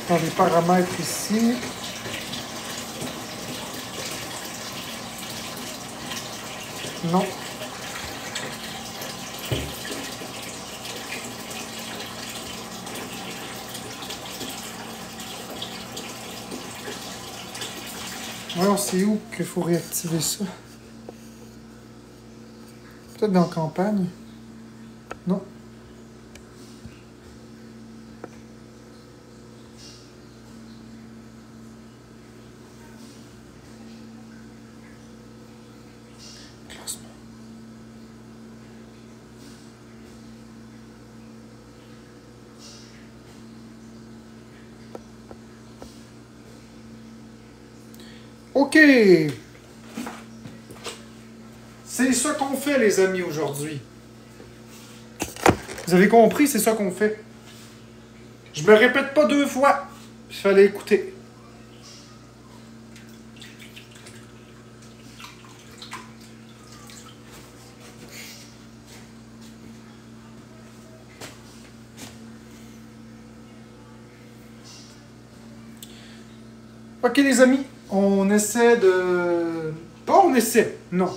dans les paramètres ici. Non. Alors, c'est où qu'il faut réactiver ça? Peut-être dans campagne? Non. Classement. OK! C'est ça qu'on fait, les amis, aujourd'hui. Vous avez compris, c'est ça qu'on fait. Je me répète pas 2 fois. Il fallait écouter. OK, les amis, on essaie de... Pas on essaie, non.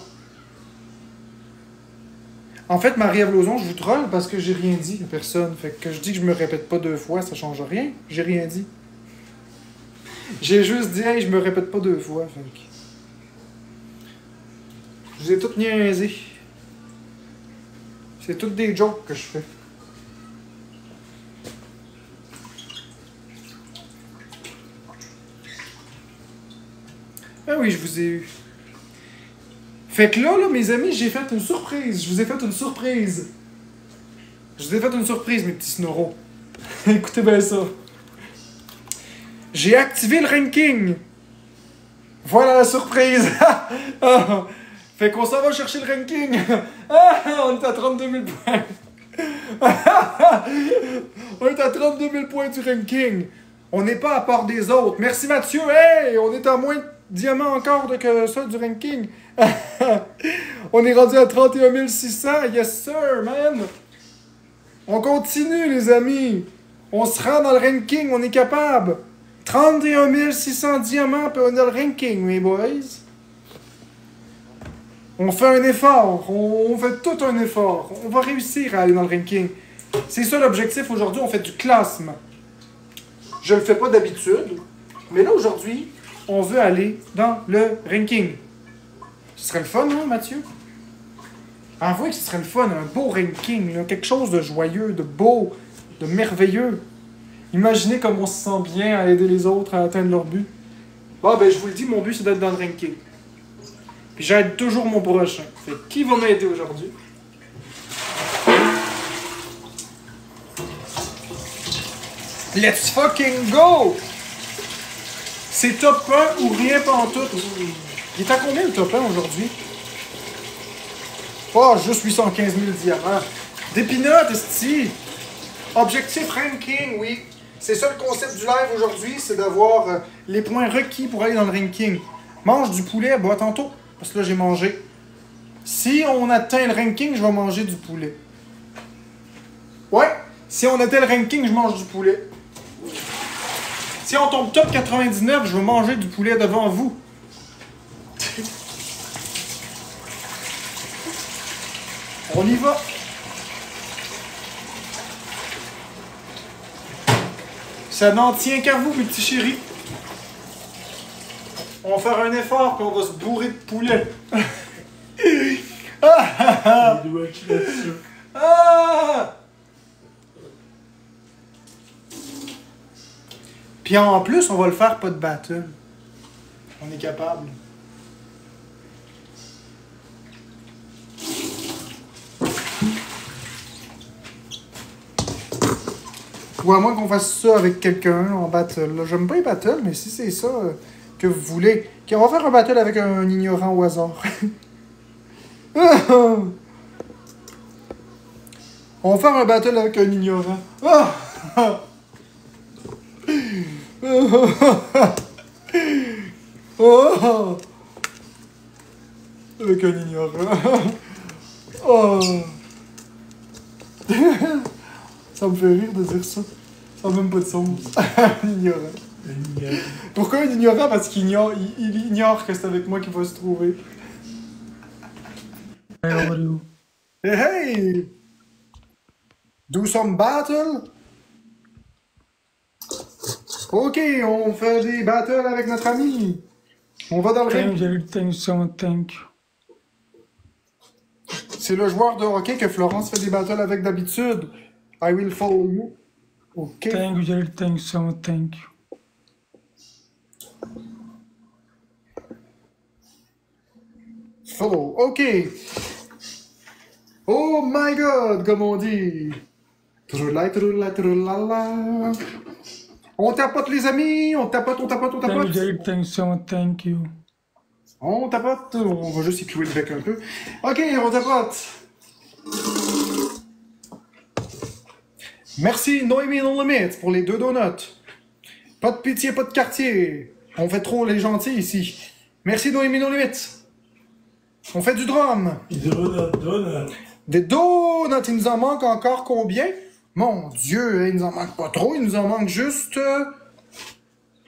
En fait, Marie-Ève Lauzon, je vous troll parce que j'ai rien dit à personne. Fait que je dis que je me répète pas 2 fois, ça change rien. J'ai rien dit. J'ai juste dit, hey, je me répète pas 2 fois. Fait que... Je vous ai toutes niaisé. C'est toutes des jokes que je fais. Ah oui, je vous ai eu. Fait que là, mes amis, j'ai fait une surprise. Je vous ai fait une surprise. Je vous ai fait une surprise, mes petits snorros. Écoutez bien ça. J'ai activé le ranking. Voilà la surprise. Fait qu'on s'en va chercher le ranking. On est à 32 000 points. On est à 32 000 points du ranking. On n'est pas à part des autres. Merci Mathieu. Hey, on est à moins de diamants encore que ça du ranking. On est rendu à 31 600. Yes sir, man. On continue, les amis. On se rend dans le ranking. On est capable. 31 600 diamants, puis on a le ranking, mes boys. On fait un effort. On fait tout un effort. On va réussir à aller dans le ranking. C'est ça l'objectif aujourd'hui. On fait du classement. Je ne le fais pas d'habitude. Mais là, aujourd'hui, on veut aller dans le ranking. Ce serait le fun, hein, Mathieu? Avouez que ce serait le fun, un beau ranking, là, quelque chose de joyeux, de beau, de merveilleux. Imaginez comme on se sent bien à aider les autres à atteindre leur but. Bon, ben, je vous le dis, mon but, c'est d'être dans le ranking. Puis j'aide toujours mon prochain. Fait que qui va m'aider aujourd'hui? Let's fucking go! C'est top 1 ou rien pantoute. Il est à combien le top 1 aujourd'hui? Oh, juste 815 000 diamants. Des peanuts, esti! Objectif ranking, oui. C'est ça le concept du live aujourd'hui, c'est d'avoir les points requis pour aller dans le ranking. Mange du poulet, bah tantôt, parce que là j'ai mangé. Si on atteint le ranking, je vais manger du poulet. Ouais, si on atteint le ranking, je mange du poulet. Si on tombe top 99, je vais manger du poulet devant vous. On y va. Ça n'en tient qu'à vous, mes petits chéris. On va faire un effort, puis on va se bourrer de poulet. Ah! Ah! Puis en plus, on va le faire pas de battle. On est capable. Ou à moins qu'on fasse ça avec quelqu'un en battle. J'aime pas les battles, mais si c'est ça que vous voulez. Okay, on va faire un battle avec un ignorant au hasard. On va faire un battle avec un ignorant. Avec un ignorant. Oh. Ça me fait rire de dire ça. Ça n'a même pas de sens. Ignorant. Pourquoi un ignorant? Parce qu'il ignore, il ignore que c'est avec moi qu'il va se trouver. Hey, Hey, hey! Do some battle? Ok, on fait des battles avec notre ami. On va dans le ring. thank you so much, thank you. C'est le joueur de hockey que Florence fait des battles avec d'habitude. I will follow you. Ok. Thank you so much, thank you. Follow. Ok. Oh my god, comme on dit. Troula, troula, troulala. On tapote les amis, on tapote, on tapote, on tapote. Thank you so much, thank you. On tapote, on va juste y clouer le bec un peu. Ok, on tapote. Merci Noémie No Limits pour les 2 donuts. Pas de pitié, pas de quartier. On fait trop les gentils ici. Merci Noémie No Limits. On fait du drum. Des donuts, il nous en manque encore combien? Mon Dieu, il nous en manque pas trop, il nous en manque juste...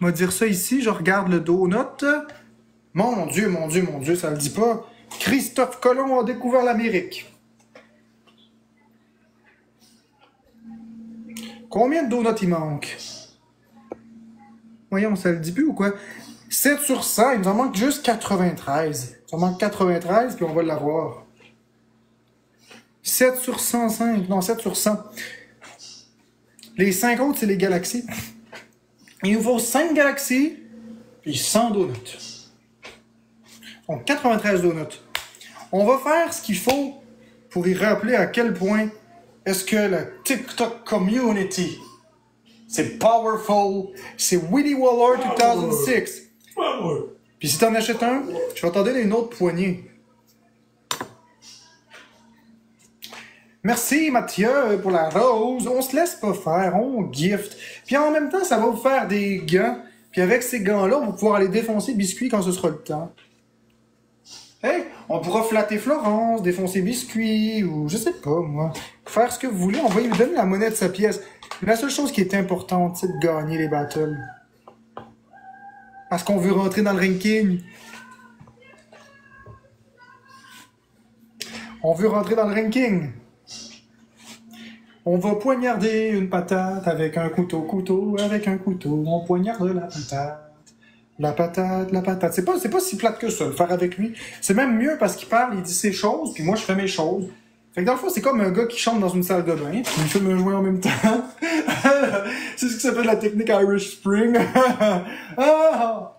On va dire ça ici, je regarde le donut. Mon Dieu, mon Dieu, mon Dieu, ça le dit pas. Christophe Colomb a découvert l'Amérique. Combien de donuts il manque? Voyons, ça le dit plus ou quoi? 7 sur 100, il nous en manque juste 93. Il nous en manque 93, puis on va l'avoir. 7 sur 105, non, 7 sur 100. Les 5 autres, c'est les galaxies. Il nous faut 5 galaxies, puis 100 donuts. Donc, 93 donuts. On va faire ce qu'il faut pour y rappeler à quel point est-ce que la TikTok community, c'est powerful, c'est Willy Waller 2006. Puis si t'en achètes un, je vais t'en donner une autre poignée. Merci Mathieu pour la rose. On se laisse pas faire, on gift. Puis en même temps, ça va vous faire des gants. Puis avec ces gants-là, on va pouvoir aller défoncer Biscuit quand ce sera le temps. Hey, on pourra flatter Florence, défoncer Biscuit, ou je sais pas moi. Faire ce que vous voulez, on va lui donner la monnaie de sa pièce. La seule chose qui est importante, c'est de gagner les battles. Parce qu'on veut rentrer dans le ranking. On veut rentrer dans le ranking. On va poignarder une patate avec un couteau, avec un couteau. On poignarde la patate. La patate, la patate. C'est pas si plate que ça, le faire avec lui. C'est même mieux parce qu'il parle, il dit ses choses, puis moi je fais mes choses. Fait que dans le fond, c'est comme un gars qui chante dans une salle de bain, puis il filme un joint en même temps. C'est ce qui s'appelle la technique Irish Spring. Ah!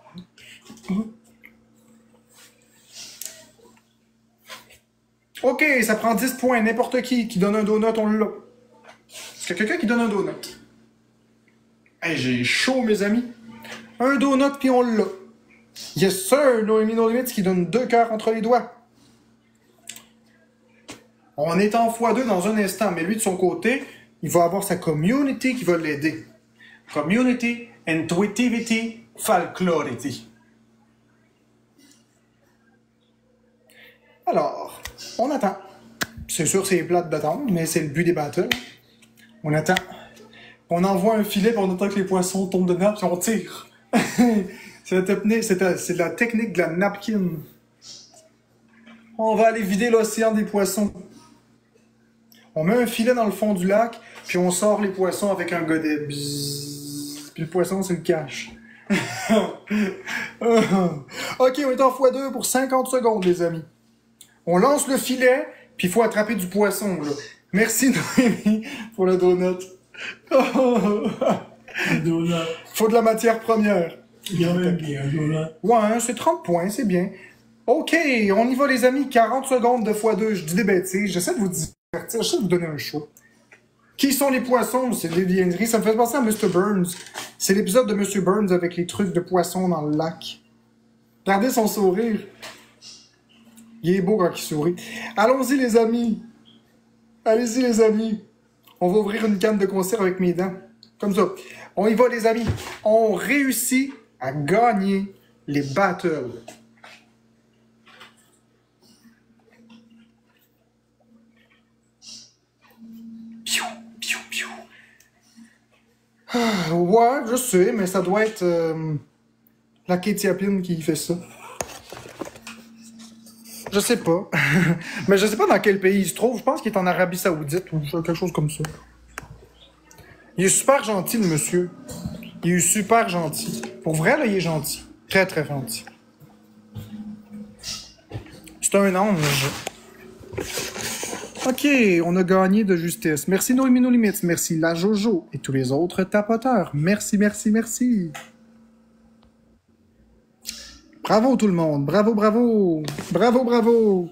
Ok, ça prend 10 points. N'importe qui donne un donut, on l'a. Est-ce qu'il y a quelqu'un qui donne un donut? Hey, j'ai chaud, mes amis. Un donut, puis on l'a. Yes, sir, Noémie No Limits qui donne 2 cœurs entre les doigts. On est en x2 dans un instant, mais lui, de son côté, il va avoir sa community qui va l'aider. Community, intuitivity, folklority. Alors, on attend. C'est sûr, c'est plate d'attendre, mais c'est le but des battles. On attend. On envoie un filet, puis on attend que les poissons tombent dedans, puis on tire. C'est la technique de la napkin. On va aller vider l'océan des poissons. On met un filet dans le fond du lac, puis on sort les poissons avec un godet. Bzzz. Puis le poisson, c'est le cash. Ok, on est en x2 pour 50 secondes, les amis. On lance le filet, puis il faut attraper du poisson, là. Merci, Noémie, pour le donut. Faut de la matière première. Ouais, c'est 30 points, c'est bien. Ok, on y va, les amis. 40 secondes de x2. Je dis des bêtises. J'essaie de vous divertir. J'essaie de vous donner un show. Qui sont les poissons? C'est des vienneries. Ça me fait penser à Mr. Burns. C'est l'épisode de Mr. Burns avec les trucs de poissons dans le lac. Regardez son sourire. Il est beau quand il sourit. Allons-y, les amis. Allez-y, les amis. On va ouvrir une canne de conserve avec mes dents. Comme ça. On y va, les amis. On réussit à gagner les battles. Piou, piou, piou. Ouais, je sais, mais ça doit être la kétiapine qui fait ça. Je sais pas. Mais je sais pas dans quel pays il se trouve. Je pense qu'il est en Arabie Saoudite ou quelque chose comme ça. Il est super gentil, le monsieur. Il est super gentil. Pour vrai, là, il est gentil. Très, très gentil. C'est un ange. Ok, on a gagné de justesse. Merci Noémie No Limits. Merci La Jojo et tous les autres tapoteurs. Merci, merci, merci. Bravo tout le monde. Bravo, bravo. Bravo, bravo.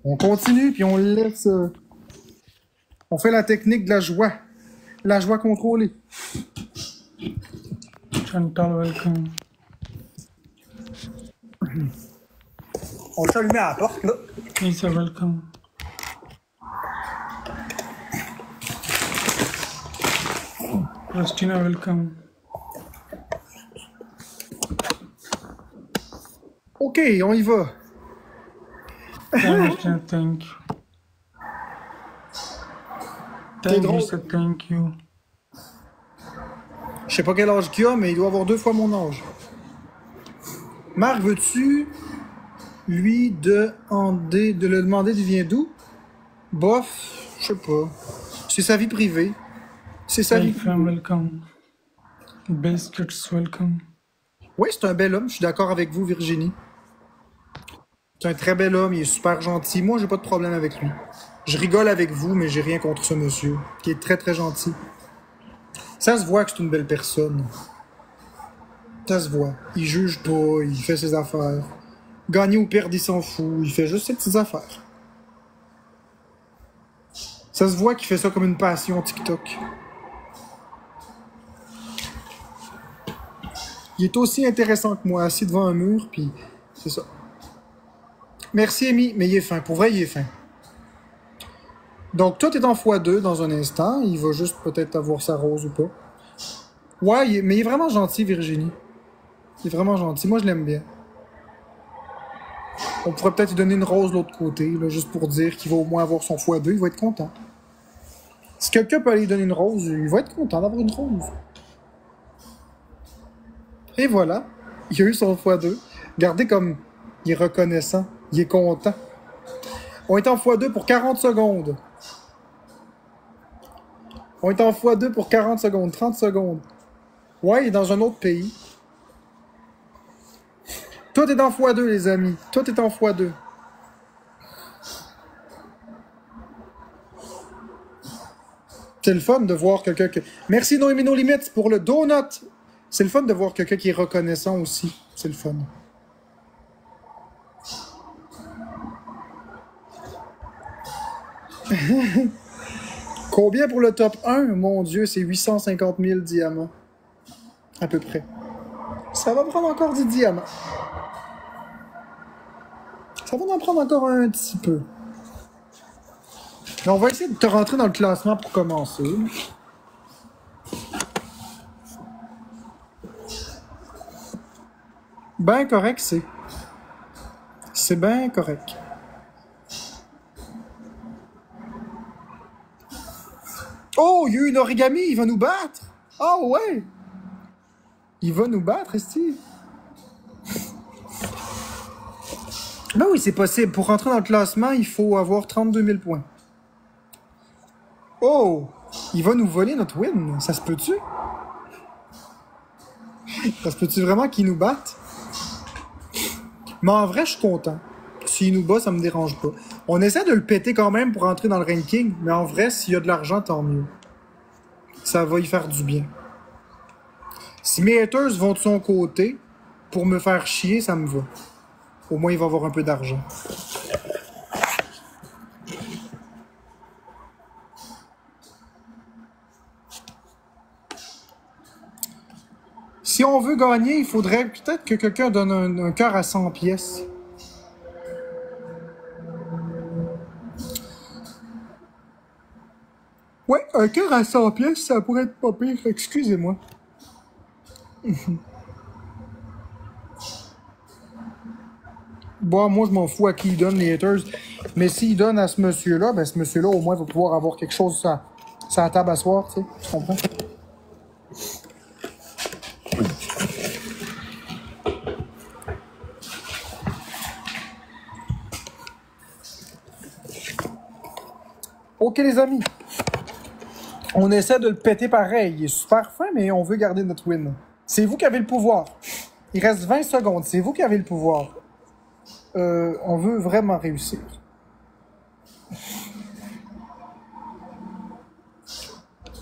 On continue, puis on laisse... on fait la technique de la joie. La joie contrôlée. Chantal, welcome. On s'est allumé à la porte, là. Lisa, welcome. Christina, welcome. Ok, on y va. Christina, thank you. T'es Thank drôle. you, sir, thank you. Je sais pas quel âge qu'il a, mais il doit avoir 2 fois mon âge. Marc, veux-tu lui demander, de le demander d'il vient d'où? Bof, je sais pas. C'est sa vie privée. C'est sa vie Welcome, privée. welcome. Biscuits, welcome. Oui, c'est un bel homme. Je suis d'accord avec vous, Virginie. C'est un très bel homme. Il est super gentil. Moi, j'ai pas de problème avec lui. Je rigole avec vous, mais j'ai rien contre ce monsieur, qui est très, très gentil. Ça se voit que c'est une belle personne. Ça se voit. Il juge pas, il fait ses affaires. Gagner ou perdre, il s'en fout. Il fait juste ses petites affaires. Ça se voit qu'il fait ça comme une passion TikTok. Il est aussi intéressant que moi, assis devant un mur, puis c'est ça. Merci, Amy, mais il est fin. Pour vrai, il est fin. Donc, tout est en x2 dans un instant. Il va juste peut-être avoir sa rose ou pas. Ouais, mais il est vraiment gentil, Virginie. Il est vraiment gentil. Moi, je l'aime bien. On pourrait peut-être lui donner une rose de l'autre côté, là, juste pour dire qu'il va au moins avoir son x2. Il va être content. Si quelqu'un peut aller lui donner une rose, il va être content d'avoir une rose. Et voilà. Il a eu son x2. Regardez comme il est reconnaissant. Il est content. On est en x2 pour 40 secondes. On est en x2 pour 40 secondes, 30 secondes. Ouais, il est dans un autre pays. Tout est en x2, les amis. Tout est en x2. C'est le fun de voir quelqu'un qui... Merci Noémie No Limits pour le donut. C'est le fun de voir quelqu'un qui est reconnaissant aussi. C'est le fun. Combien pour le top 1? Mon Dieu, c'est 850 000 diamants. À peu près. Ça va prendre encore des diamants. Ça va en prendre encore un petit peu. Mais on va essayer de te rentrer dans le classement pour commencer. Ben correct, c'est. C'est bien correct. Oh, il y a eu une origami, il va nous battre. Oh ouais. Il va nous battre, Esti. Ben oui, c'est possible. Pour rentrer dans le classement, il faut avoir 32 000 points. Oh! Il va nous voler notre win. Ça se peut-tu? Ça se peut-tu vraiment qu'il nous batte? Mais en vrai, je suis content. S'il nous bat, ça me dérange pas. On essaie de le péter quand même pour entrer dans le ranking, mais en vrai, s'il y a de l'argent, tant mieux. Ça va y faire du bien. Si mes haters vont de son côté, pour me faire chier, ça me va. Au moins, il va avoir un peu d'argent. Si on veut gagner, il faudrait peut-être que quelqu'un donne un cœur à 100 pièces. Ouais, un cœur à 100 pièces, ça pourrait être pas pire. Excusez-moi. Bon, moi, je m'en fous à qui il donne les haters. Mais s'il donne à ce monsieur-là, ben ce monsieur-là, au moins, va pouvoir avoir quelque chose sur la table à soir, tu sais. Tu comprends? OK, les amis. On essaie de le péter pareil. Il est super fin, mais on veut garder notre win. C'est vous qui avez le pouvoir. Il reste 20 secondes. C'est vous qui avez le pouvoir. On veut vraiment réussir.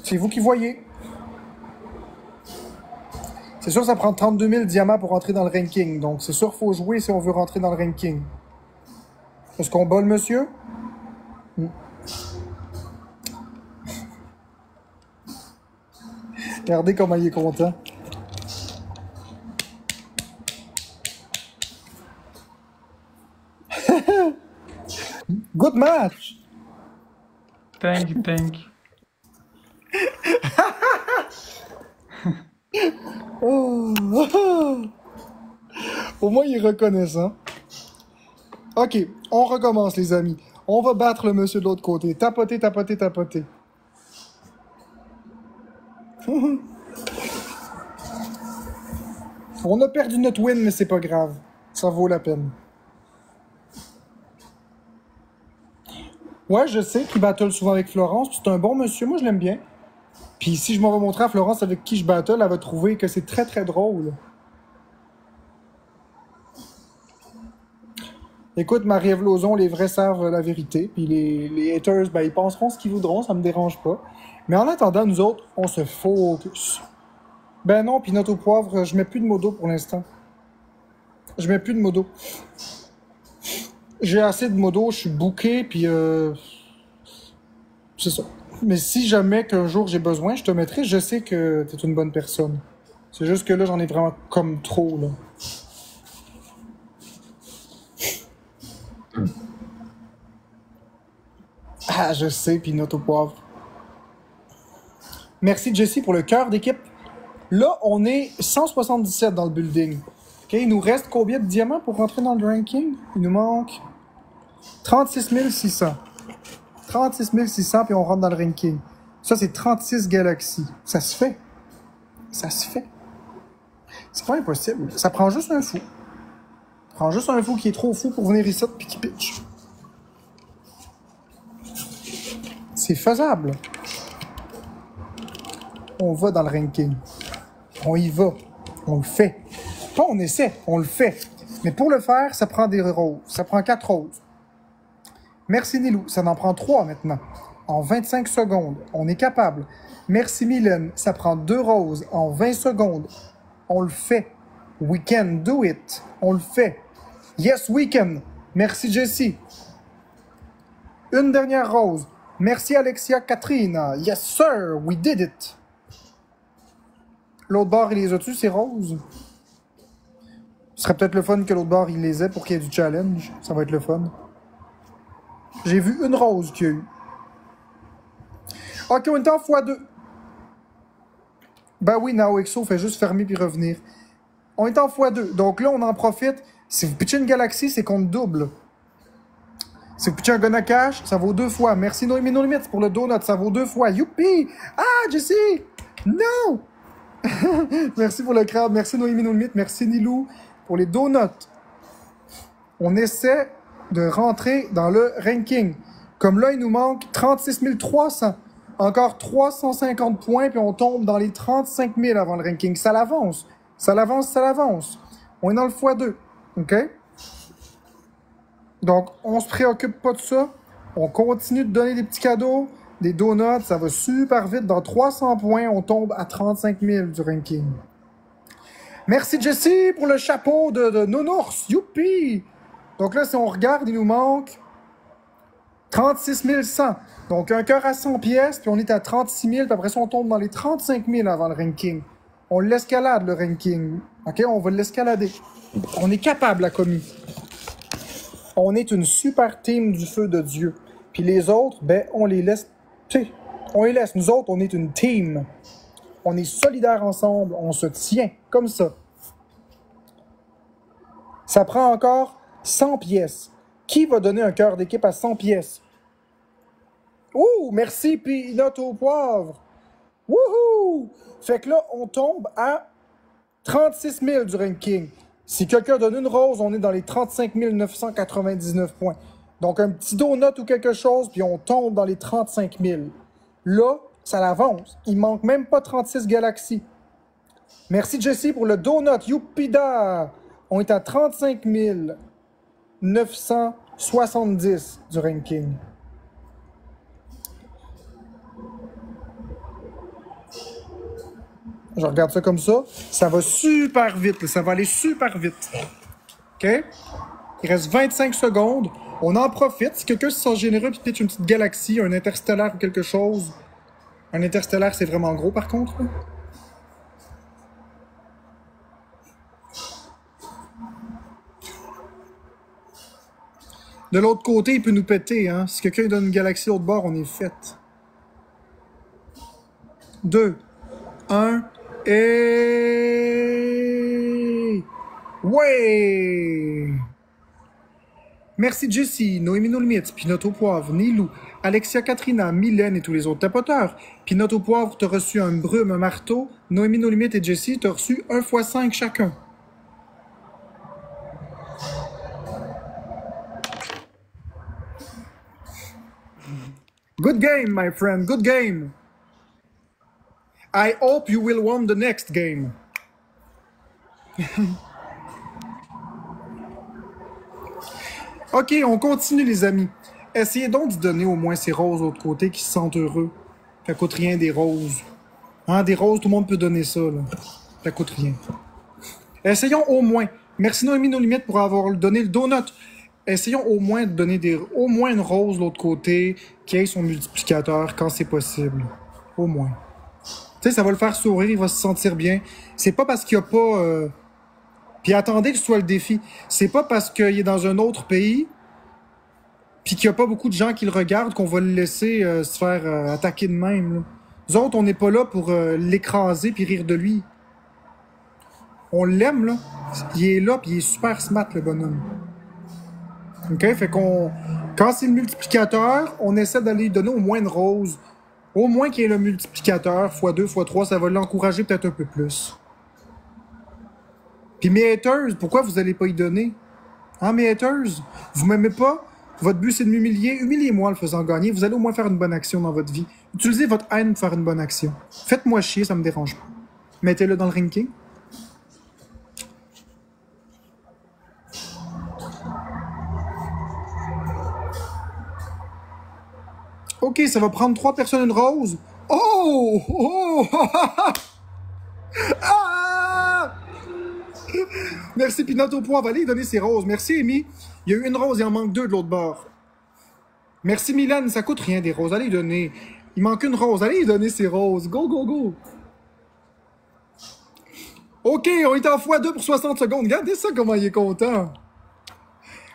C'est vous qui voyez. C'est sûr, ça prend 32 000 diamants pour rentrer dans le ranking. Donc, c'est sûr qu'il faut jouer si on veut rentrer dans le ranking. Est-ce qu'on bat le monsieur? Regardez comment il est content. Good match! Thank you, thank you. Oh. Au moins, il est reconnaissant. OK, on recommence, les amis. On va battre le monsieur de l'autre côté. Tapoter, tapoter, tapoter. On a perdu notre win, mais c'est pas grave. Ça vaut la peine. Ouais, je sais qu'il battle souvent avec Florence, puis c'est un bon monsieur, moi je l'aime bien. Puis si je m'en vais montrer à Florence avec qui je battle, elle va trouver que c'est très très drôle. Écoute, Marie-Ève Lauzon, les vrais savent la vérité, puis les haters, ben ils penseront ce qu'ils voudront, ça me dérange pas. Mais en attendant, nous autres, on se focus. Ben non, pinot au poivre, je mets plus de modo pour l'instant. Je mets plus de modo. J'ai assez de modo, je suis booké, puis c'est ça. Mais si jamais qu'un jour j'ai besoin, je te mettrai, je sais que t'es une bonne personne. C'est juste que là, j'en ai vraiment comme trop, là. Ah, je sais, pinot au poivre. Merci, Jessie, pour le cœur d'équipe. Là, on est 177 dans le building. OK, il nous reste combien de diamants pour rentrer dans le ranking? Il nous manque 36 600. 36 600, puis on rentre dans le ranking. Ça, c'est 36 galaxies. Ça se fait. Ça se fait. C'est pas impossible. Ça prend juste un fou. Ça prend juste un fou qui est trop fou pour venir ici puis qui pitch. C'est faisable. On va dans le ranking. On y va. On le fait. Pas on essaie, on le fait. Mais pour le faire, ça prend des roses. Ça prend 4 roses. Merci Nilou, ça en prend 3 maintenant. En 25 secondes, on est capable. Merci Mylène, ça prend 2 roses en 20 secondes. On le fait. We can do it. On le fait. Yes, we can. Merci Jessie. Une dernière rose. Merci Alexia Katrina. Yes sir, we did it. L'autre bord, il les a-tu, ces roses? Ce serait peut-être le fun que l'autre bord, il les ait pour qu'il y ait du challenge. Ça va être le fun. J'ai vu une rose qu'il y a eu. OK, on est en x2. Ben oui, NaoXO fait juste fermer puis revenir. On est en x2. Donc là, on en profite. Si vous pitchez une galaxie, c'est qu'on double. Si vous pitchez un gun à cash, ça vaut 2 fois. Merci Noémie No Limits pour le donut. Ça vaut 2 fois. Youpi! Ah, Jessie! Non! Merci pour le crowd. Merci Noémie No Limits. Merci Nilou pour les donuts. On essaie de rentrer dans le ranking. Comme là, il nous manque 36 300. Encore 350 points, puis on tombe dans les 35 000 avant le ranking. Ça l'avance. Ça l'avance, ça l'avance. On est dans le x2. OK? Donc, on se préoccupe pas de ça. On continue de donner des petits cadeaux, des donuts. Ça va super vite. Dans 300 points, on tombe à 35 000 du ranking. Merci Jessie pour le chapeau de Nounours. Youpi! Donc là, si on regarde, il nous manque 36 100. Donc un cœur à 100 pièces, puis on est à 36 000, puis après ça, on tombe dans les 35 000 avant le ranking. On l'escalade, le ranking. OK? On va l'escalader. On est capable, la commis. On est une super team du feu de Dieu. Puis les autres, ben, on les laisse. Tu sais, on les laisse. Nous autres, on est une team. On est solidaires ensemble. On se tient comme ça. Ça prend encore 100 pièces. Qui va donner un cœur d'équipe à 100 pièces? Ouh, merci, peanut au poivre. Wouhou! Fait que là, on tombe à 36 000 du ranking. Si quelqu'un donne une rose, on est dans les 35 999 points. Donc, un petit donut ou quelque chose, puis on tombe dans les 35 000. Là, ça l'avance. Il manque même pas 36 galaxies. Merci, Jessie, pour le donut. Youpida! On est à 35 970 du ranking. Je regarde ça comme ça. Ça va super vite. Là. Ça va aller super vite. OK? Il reste 25 secondes. On en profite. Si quelqu'un se sent généreux et pitch une petite galaxie, un interstellaire ou quelque chose. Un interstellaire, c'est vraiment gros par contre. Là. De l'autre côté, il peut nous péter. Hein? Si quelqu'un donne une galaxie de l'autre bord, on est fait. 2, 1, et... Ouais! Merci Jessie, Noémie No Limite, Pinot au poivre, Nilou, Alexia Katrina, Mylène et tous les autres tapoteurs. Pinot au poivre, t'as reçu un brume, un marteau. Noémie No Limite et Jessie, t'as reçu 1 x 5 chacun. Good game, my friend, good game. I hope you will win the next game. Ok, on continue les amis. Essayez donc de donner au moins ces roses de l'autre côté qui se sentent heureux. Ça coûte rien des roses. Hein, des roses, tout le monde peut donner ça. Là. Ça coûte rien. Essayons au moins. Merci Noémie No Limite pour avoir donné le donut. Essayons au moins de donner au moins une rose de l'autre côté qui ait son multiplicateur quand c'est possible. Au moins. Tu sais, ça va le faire sourire, il va se sentir bien. C'est pas parce qu'il n'y a pas... Puis attendez que ce soit le défi. C'est pas parce qu'il est dans un autre pays puis qu'il n'y a pas beaucoup de gens qui le regardent qu'on va le laisser se faire attaquer de même. Là. Nous autres, on n'est pas là pour l'écraser puis rire de lui. On l'aime, là. Il est là puis il est super smart, le bonhomme. OK? Fait qu'on... Quand c'est le multiplicateur, on essaie d'aller lui donner au moins une rose. Au moins qu'il y ait le multiplicateur, x2, x3, ça va l'encourager peut-être un peu plus. Puis mes haters, pourquoi vous allez pas y donner? Hein, mes haters? Vous m'aimez pas? Votre but, c'est de m'humilier. Humiliez-moi en le faisant gagner. Vous allez au moins faire une bonne action dans votre vie. Utilisez votre haine pour faire une bonne action. Faites-moi chier, ça me dérange pas. Mettez-le dans le ranking. OK, ça va prendre 3 personnes une rose. Oh! Oh! Ah! Merci Pinot au poivre. Allez donner ses roses. Merci Amy. Il y a eu une rose, il en manque 2 de l'autre bord. Merci Mylène, ça coûte rien des roses. Allez donner. Il manque une rose. Allez donner ses roses. Go, go, go. OK, on est en x2 pour 60 secondes. Regardez ça comment il est content.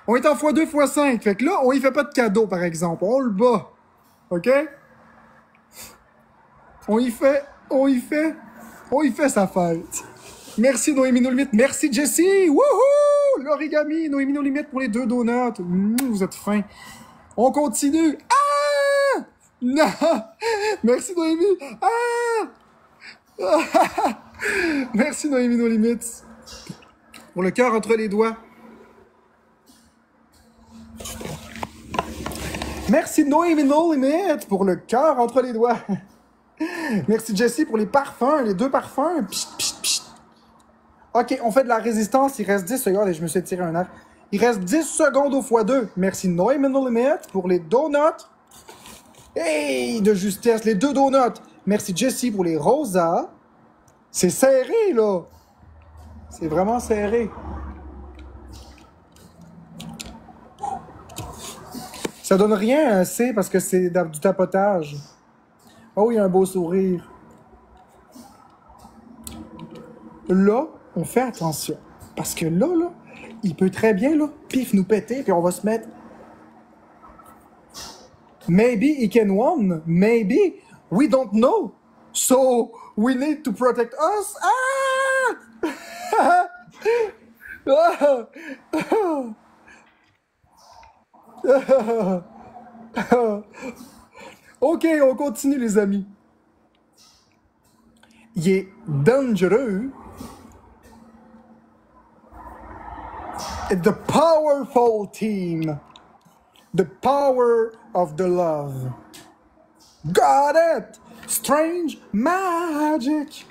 On est en x2 x 5. Fait que là, on y fait pas de cadeau, par exemple. On le bat. OK? On y fait sa fête. Merci Noémie No Limite. Merci Jessie. Wouhou! L'origami. Noémie No Limite pour les 2 donuts. Vous êtes fins. On continue. Ah! Non! Merci Noémie. Ah! Merci Noémie No Limite. Pour le cœur entre les doigts. Merci Noémie No Limite pour le cœur entre les doigts. Merci Jessie pour les parfums, les 2 parfums. Pchit, pchit, pchit. OK, on fait de la résistance. Il reste 10 secondes et je me suis tiré un air. Il reste 10 secondes au x2. Merci Noémie No Limite pour les donuts. Hey, de justesse, les 2 donuts. Merci Jessie pour les rosas. C'est serré, là. C'est vraiment serré. Ça donne rien un C parce que c'est du tapotage. Oh, il y a un beau sourire. Là, on fait attention. Parce que là, il peut très bien, là, pif, nous péter, puis on va se mettre... Maybe he can win. Maybe. We don't know. So, we need to protect us. Ah! OK, on continue, les amis. Il est dangereux. The powerful team. The power of the love. Got it! Strange magic.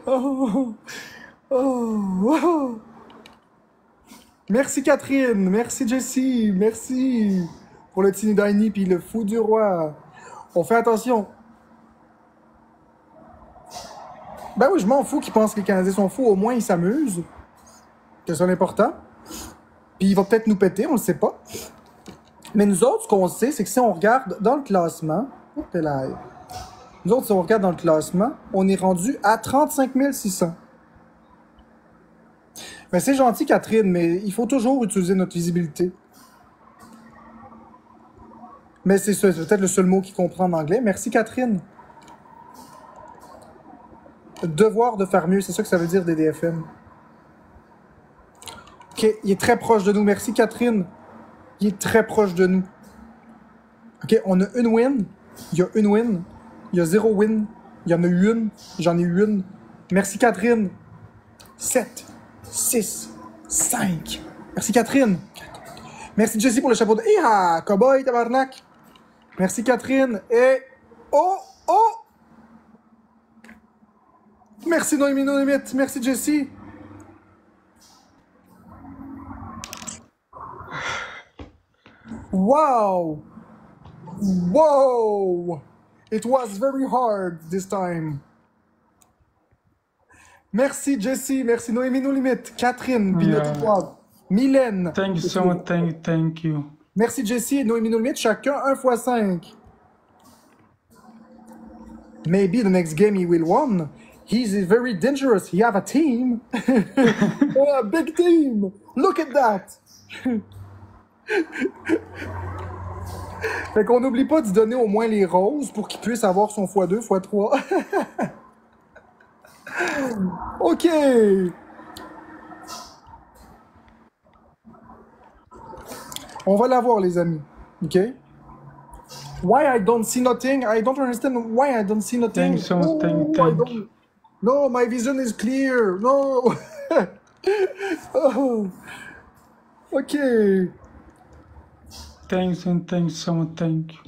Oh, oh, oh. Merci Catherine, merci Jessie, merci pour le Tiny Diny puis le fou du roi. On fait attention. Ben oui, je m'en fous qu'ils pensent que les Canadiens sont fous, au moins ils s'amusent. C'est ça l'important. Puis ils vont peut-être nous péter, on le sait pas. Mais nous autres, ce qu'on sait, c'est que si on regarde dans le classement, nous autres, si on regarde dans le classement, on est rendu à 35 600. Mais c'est gentil, Catherine, mais il faut toujours utiliser notre visibilité. Mais c'est peut-être le seul mot qu'il comprend en anglais. Merci, Catherine. Devoir de faire mieux, c'est ça que ça veut dire, DDFM. OK, il est très proche de nous. Merci, Catherine. Il est très proche de nous. OK, on a une win. Il y a une win. Il y a 0 win. Il y en a eu une. J'en ai eu une. Merci, Catherine. 7, 6, 5. Merci, Catherine. Merci, Jessie, pour le chapeau de... Ah, cowboy, tabarnak. Merci, Catherine. Et... Oh, oh! Merci, Noémie, No Limit. Merci, Jessie. Wow! Whoa! It was very hard this time. Merci Jessie, merci Noémie No Limit, Catherine, puis notre étoile, Mylène. Thank you so much, thank you. Merci Jessie et Noémie No Limit, chacun 1 x 5. Maybe the next game he will win. He's very dangerous. He have a team. Oh, a big team. Look at that. Fait qu'on n'oublie pas d'y donner au moins les roses pour qu'il puisse avoir son x2, x3. OK. On va l'avoir, les amis. OK? Why I don't see nothing? I don't understand why I don't see nothing. Thank you so much, thank you. No, my vision is clear. No. Oh. OK. Thanks so much, thank you.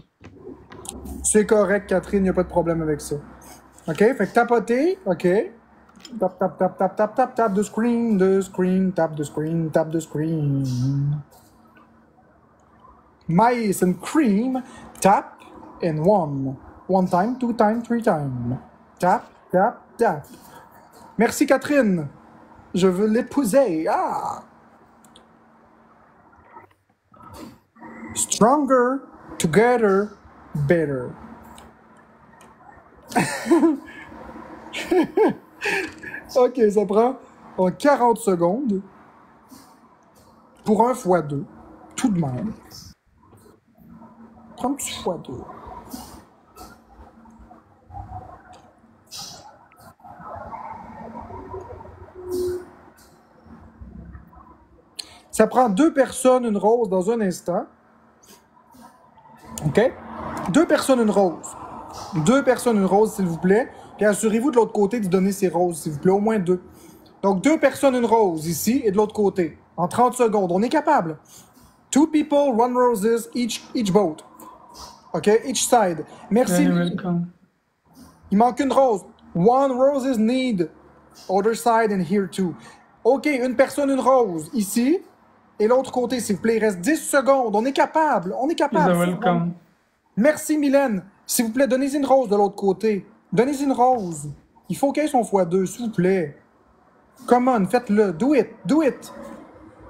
C'est correct, Catherine, il n'y a pas de problème avec ça. OK? Fait que tapoter, OK? Tap, tap, tap, tap, tap, tap, tap the screen, tap the screen, tap the screen. Mice and cream, tap and one. 1 time, 2 time, 3 time. Tap, tap, tap. Merci, Catherine. Je veux l'épouser. Ah! Stronger, together, better. OK, ça prend en 40 secondes pour 1 x 2. Tout de même. 30 x 2. Ça prend 2 personnes, une rose dans un instant. OK? 2 personnes, une rose. 2 personnes, une rose, s'il vous plaît. Puis assurez-vous de l'autre côté de donner ces roses, s'il vous plaît. Au moins 2. Donc, 2 personnes, une rose, ici, et de l'autre côté. En 30 secondes. On est capable. 2 people, 1 roses, each boat. OK? Each side. Merci. Il manque une rose. 1 roses need. Other side and here too. OK, une personne, une rose. Ici. Et l'autre côté, s'il vous plaît. Il reste 10 secondes. On est capable. On est capable. Merci, Mylène. S'il vous plaît, donnez-y une rose de l'autre côté. Donnez-y une rose. Il faut qu'elle ait son x2, s'il vous plaît. Come on, faites-le. Do it. Do it.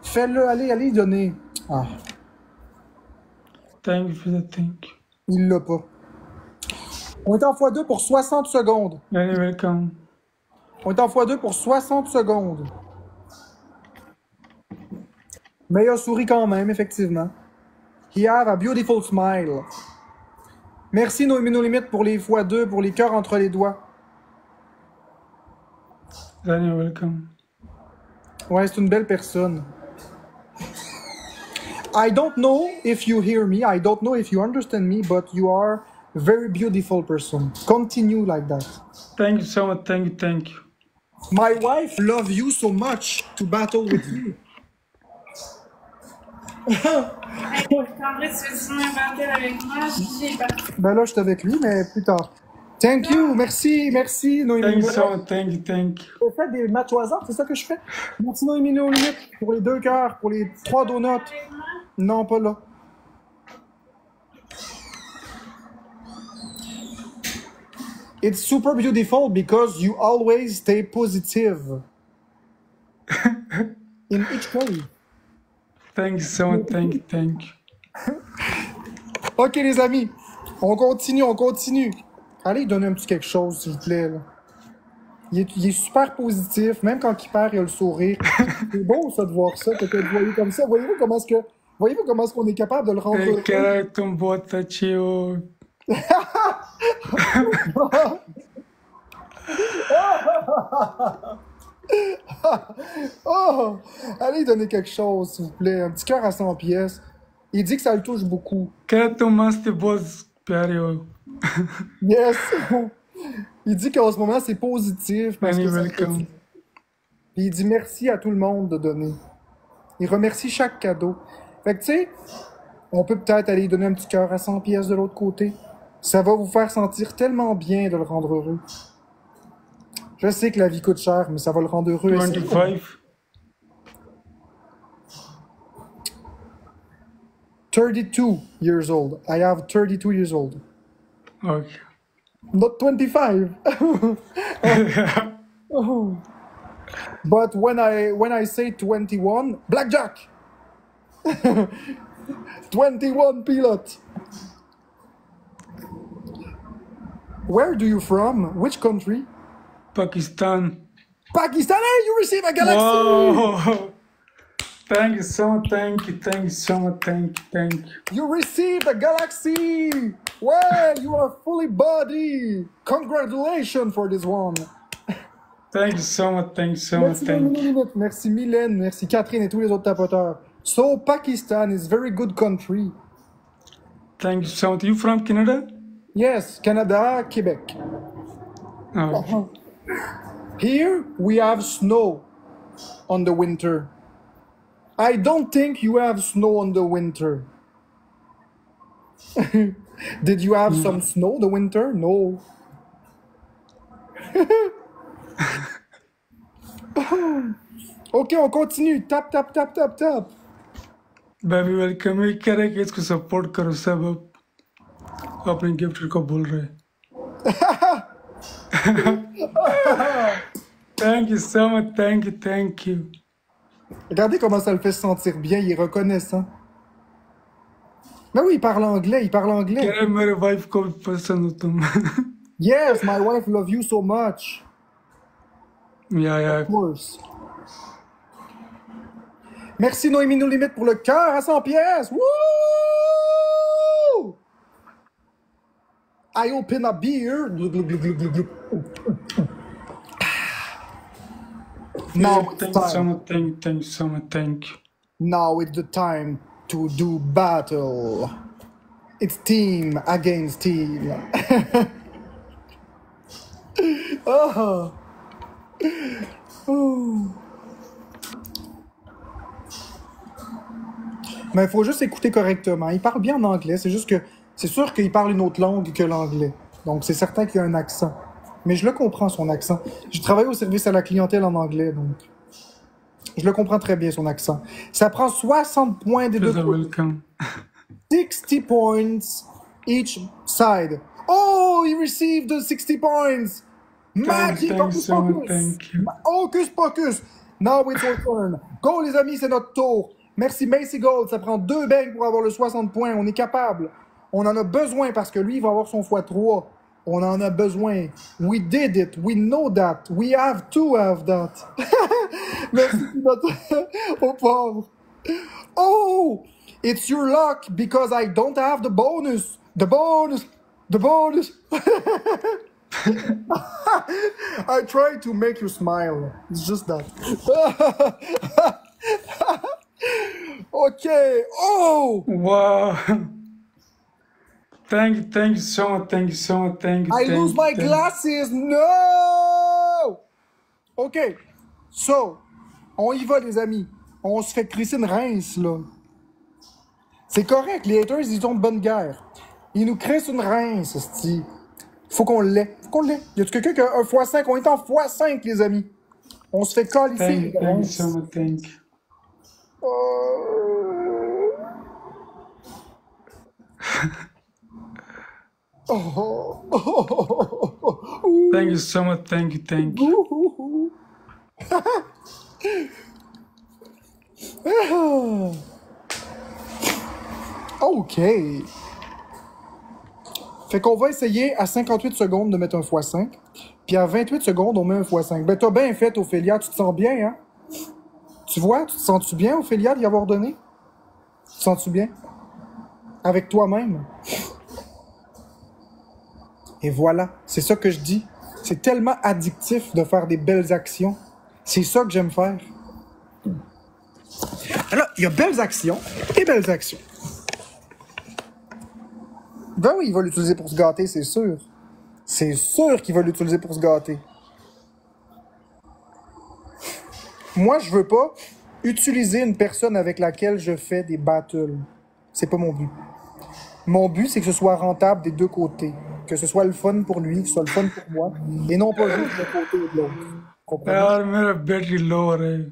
Faites-le. Allez, allez, donnez. Ah. Thank you for the thank you. Il l'a pas. On est en x2 pour 60 secondes. You're welcome. On est en x2 pour 60 secondes. Mais il a souri quand même, effectivement. He have a beautiful smile. Merci Noémie No Limit pour les x2, pour les cœurs entre les doigts. You're welcome. Ouais, c'est une belle personne. I don't know if you hear me, I don't know if you understand me, but you are a very beautiful person. Continue like that. Thank you so much. Thank you. Thank you. My wife loves you so much to battle with you. Hey, Cambrai, tu veux signer un battle avec moi? J'ai parti. Ben là, je suis avec lui, mais plus tard. Thank you, merci, Noémie. Thank you so much. Thank you. Thank you. Je fais des matchs au hasard, c'est ça que je fais. Merci Noémie No Limit pour les 2 cœurs, pour les 3 donuts. Avec moi? Non, pas là. It's super beautiful because you always stay positive in each case. Thank you so much. Thank you. Thank you. Ok les amis, on continue. Allez, donnez un petit quelque chose s'il vous plaît. Là. Il est super positif, même quand il perd, il a le sourire. C'est beau ça de voir ça, que vous voyez comme ça. Voyez-vous comment est-ce qu'on est capable de le rendre heureux? Quero que um bota tio. Oh! Allez, donnez quelque chose, s'il vous plaît. Un petit cœur à 100 pièces. Il dit que ça le touche beaucoup. Quero tomar este boas pério. Yes! Il dit qu'en ce moment, c'est positif. Parce que You're ça- welcome. Puis il dit merci à tout le monde de donner. Il remercie chaque cadeau. Fait que, tu sais, on peut peut-être aller donner un petit cœur à 100 pièces de l'autre côté. Ça va vous faire sentir tellement bien de le rendre heureux. Je sais que la vie coûte cher, mais ça va le rendre heureux. 25. 32 years old. I have 32 years old. Okay. Not 25. Oh. But when I say 21, blackjack. 21 pilot. Where do you from? Which country? Pakistan. Pakistan. Hey, you receive a galaxy. Whoa! Thank you so much. Thank you. Thank you so much. Thank you. Thank you. You received a galaxy. Well, you are fully body. Congratulations for this one. Thank you so much. Thank you so much. Merci, Thank you. Mylène, merci Mylène, merci Catherine et tous les autres tapoteurs. So Pakistan is very good country. Thank you so much. You from Canada? Yes, Canada, Quebec. Oh. Here we have snow on the winter. I don't think you have snow on the winter. Did you have some snow the winter? No. Ok, on continue. Tap, tap, tap, tap, tap. Baby welcome ये कह रहे कि इसको सपोर्ट करो सब अब अपने गिफ्ट को बोल रहे Thank you so much. Thank you. Thank you. Regardez comment ça le fait se sentir bien, il est reconnaissant. Mais oui, il parle anglais, कह रहे मेरे वाइफ को भी पसंद हो तुम Yes, my wife loves you so much. Yeah. Of course. Merci Noémie No Limit pour le cœur à 100 pièces. Woo! I open a beer. Glug, glug, glug, glug, glug, glug. Now it's Thank you so time. much. Thank you so much. Thank you. Now it's the time to do battle. It's team against team. Oh. Oh. Mais il faut juste écouter correctement. Il parle bien en anglais, c'est juste que c'est sûr qu'il parle une autre langue que l'anglais. Donc c'est certain qu'il y a un accent. Mais je le comprends, son accent. J'ai travaillé au service à la clientèle en anglais, donc je le comprends très bien, son accent. Ça prend 60 points des deux You're côtés. welcome. 60 points each side. Oh, he received the 60 points. Magic, Thank you focus, so much. focus. Thank you. Hocus pocus. Now it's your turn. Go les amis, c'est notre tour. Merci Macy Gold, ça prend 2 bangs pour avoir le 60 points. On est capable. On en a besoin parce que lui, il va avoir son x3. On en a besoin. We did it. We know that. We have to have that. Merci notre... au pauvre. Oh, it's your luck because I don't have the bonus. The bonus. The bonus. I try to make you smile. It's just that. OK. Oh! Wow. Thank you so much, thank you so much, thank you. I thank lose you, my thank you. glasses. No! OK. So, on y va, les amis. On se fait crisser une rince, là. C'est correct. Les haters, ils ont de bonne guerre. Ils nous crissent une rince, c'ti. Faut qu'on l'ait. Faut qu'on l'ait. Y a-tu quelqu'un qui a un x5? On est en x5, les amis. On se fait calisser une Thank you rince. so much, thank you. Thank you so much, thank you, thank you. OK. Fait qu'on va essayer à 58 secondes de mettre un x5. Puis à 28 secondes, on met un x5. Ben, t'as bien fait, Ophélia. Tu te sens bien, hein? Tu vois? Tu te sens-tu bien, Ophélia, d'y avoir donné? Tu te sens-tu bien? Avec toi-même? Et voilà. C'est ça que je dis. C'est tellement addictif de faire des belles actions. C'est ça que j'aime faire. Alors, il y a belles actions et belles actions. Ben oui, il va l'utiliser pour se gâter, c'est sûr. C'est sûr qu'il va l'utiliser pour se gâter. Moi, je veux pas utiliser une personne avec laquelle je fais des battles. C'est pas mon but. Mon but, c'est que ce soit rentable des deux côtés. Que ce soit le fun pour lui, que ce soit le fun pour moi. Et non pas juste d'un côté ou de l'autre. Comprenez? यार मेरा battery low है.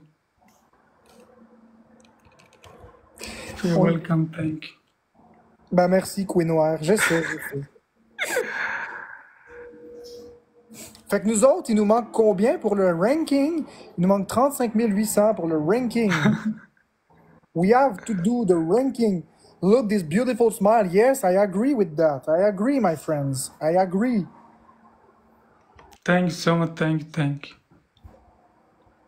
You're welcome, thank you. Ben merci, Queen Noir. Je sais, je sais. Fait que nous autres, il nous manque combien pour le ranking? Il nous manque 35 800 pour le ranking. We have to do the ranking. Look, this beautiful smile. Yes, I agree with that. I agree, my friends. I agree. Thank you so much, thank you, thank you.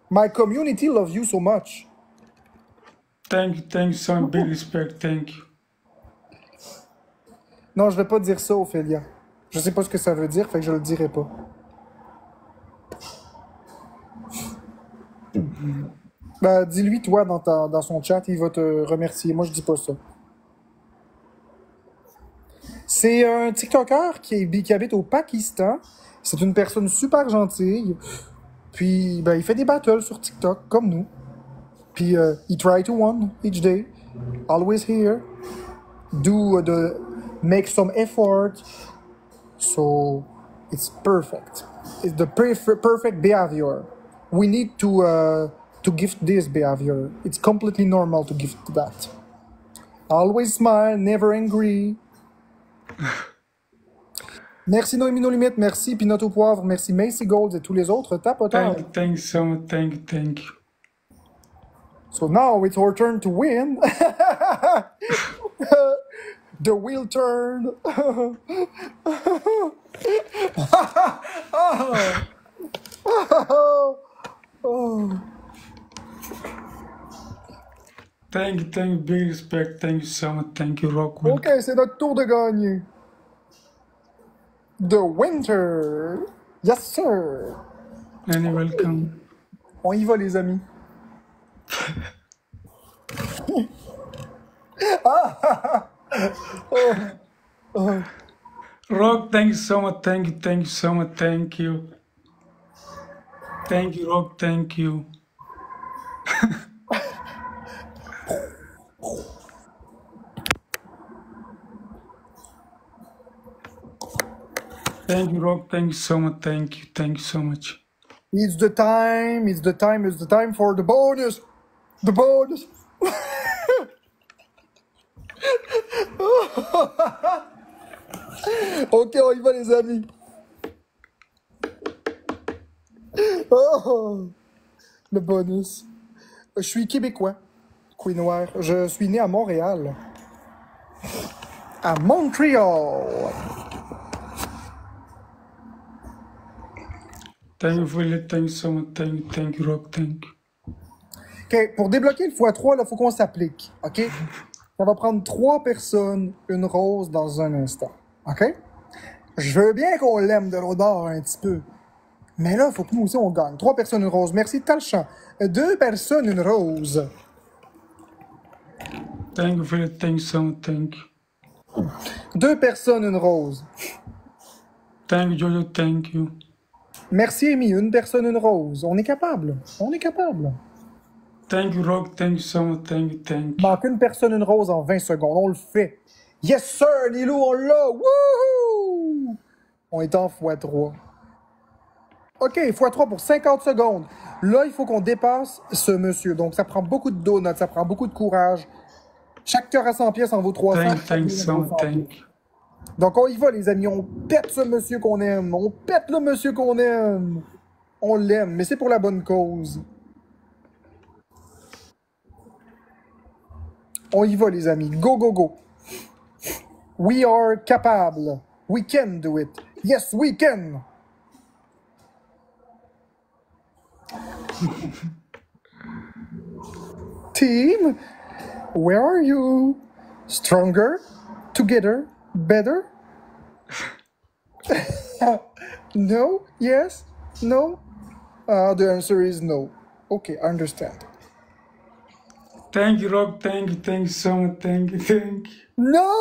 My community loves you so much. Thank you so much, big respect, thank you. Non, je vais pas dire ça, Ophélia. Je sais pas ce que ça veut dire, fait que je le dirai pas. Ben, dis-lui, toi, dans son chat, il va te remercier. Moi, je dis pas ça. C'est un TikToker qui habite au Pakistan. C'est une personne super gentille. Puis, ben, il fait des battles sur TikTok, comme nous. Puis, he try to win each day. Always here. Make some effort. So, it's perfect. It's the perfect behavior. We need to gift this behavior. It's completely normal to gift that. Always smile, never angry. Merci Noémie No Limite, merci Pinot au Poivre, merci Macy Gold et tous les autres tapoteurs. Thank you so much, thank you, thank you. So now it's our turn to win. The wheel turn. Thank you, big respect, thank you so much, thank you, Rockwell. Ok, c'est notre tour de gagner. The winter. Yes, sir. And you're welcome. On y va, les amis. Rock, thank you so much, thank you so much, thank you. Thank you, Rock, thank you. Thank you, Rock, thank you so much, thank you so much. It's the time for the bonus. The bonus. Ok, on y va, les amis. Oh, le bonus. Je suis québécois, Queen Noir. Je suis né à Montréal. À Montréal. Thank you, Philip, thank you so much, thank you, Rock, thank you. OK, pour débloquer le x3, il faut qu'on s'applique. OK? Ça va prendre 3 personnes, une rose dans un instant. OK? Je veux bien qu'on l'aime de l'odeur un petit peu. Mais là, il faut que nous aussi, on gagne. 3 personnes, une rose. Merci, Talchamp. 2 personnes, une rose. Thank you for the thank so much. Thank you. 2 personnes, une rose. Thank you, Jojo. Thank you. Merci, Amy. 1 personne, une rose. On est capable. On est capable. Thank you, Rock. Thank you so much. Thank you. Thank you. Manque 1 personne, une rose en 20 secondes. On le fait. Yes, sir, Nilou, on l'a. Wouhou! On est en x3. OK, x3 pour 50 secondes. Là, il faut qu'on dépasse ce monsieur. Donc, ça prend beaucoup de donuts, ça prend beaucoup de courage. Chaque cœur à 100 pièces en vaut 300. Thank you so much. Thank you. Donc, on y va, les amis. On pète ce monsieur qu'on aime. On pète le monsieur qu'on aime. On l'aime, mais c'est pour la bonne cause. On y va, les amis. Go, go, go. We are capable. We can do it. Yes, we can. Team, where are you? Stronger? Together? Better? No? Yes? No? The answer is no. Okay, I understand. Thank you, Rock. Thank you. Thank you so much. Thank you. Thank you. No!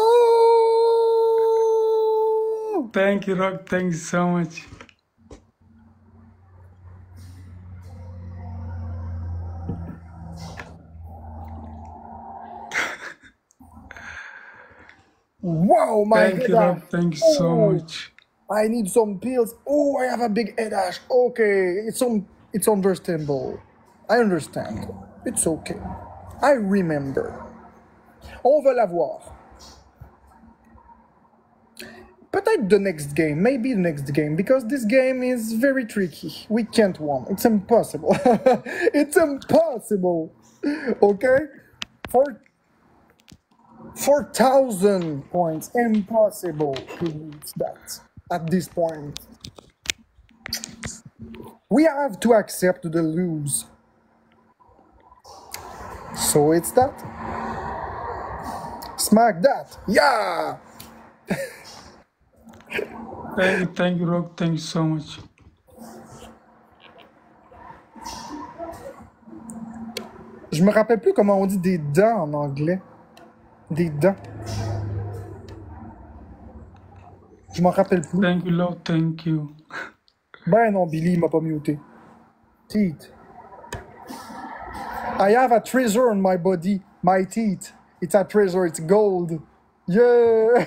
Thank you, Rock. Thank you so much. Wow, my Thank head you, Rock. ash. Thank you so Oh, much. I need some pills. Oh, I have a big head ash. Okay, it's understandable. I understand. It's okay. I remember. On va la voir. Peut-être the next game, maybe the next game, because this game is very tricky. We can't win. It's impossible. It's impossible. Okay? 4,000 points. Impossible to reach that at this point. We have to accept the lose. So it's that. Smack that. Yeah! Thank you, Rock. Thank you so much. Je me rappelle plus comment on dit des dents en anglais. Des dents. Je m'en rappelle plus. Thank you, love. Thank you. Ben non, Billy m'a pas muté. Teeth. I have a treasure on my body. My teeth. It's a treasure. It's gold. Yeah!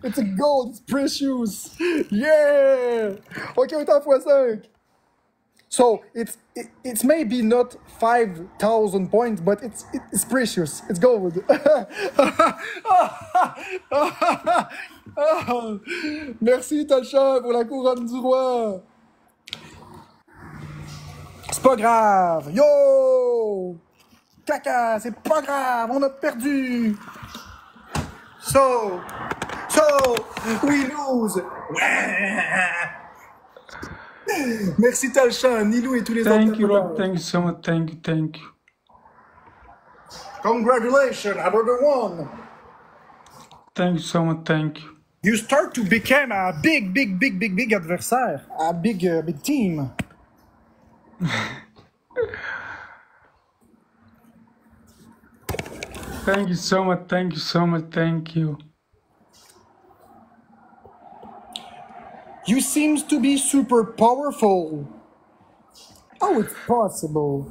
It's a gold. It's precious. Yeah! OK, on est en x5. So, it's maybe not 5,000 points, but it's precious. It's gold. Merci, Talcha, pour la couronne du roi. C'est pas grave. Yo! Caca, c'est pas grave. On a perdu. So, we lose. Merci Talcha, Nilou et tous les Thank autres. you, Rock. Thank you so much. Thank you. Thank you. Congratulations, another one. Thank you so much. Thank you. You start to become a big adversaire. A big team. Thank you so much. Thank you so much. Thank you. You seems to be super powerful. Oh, it's possible.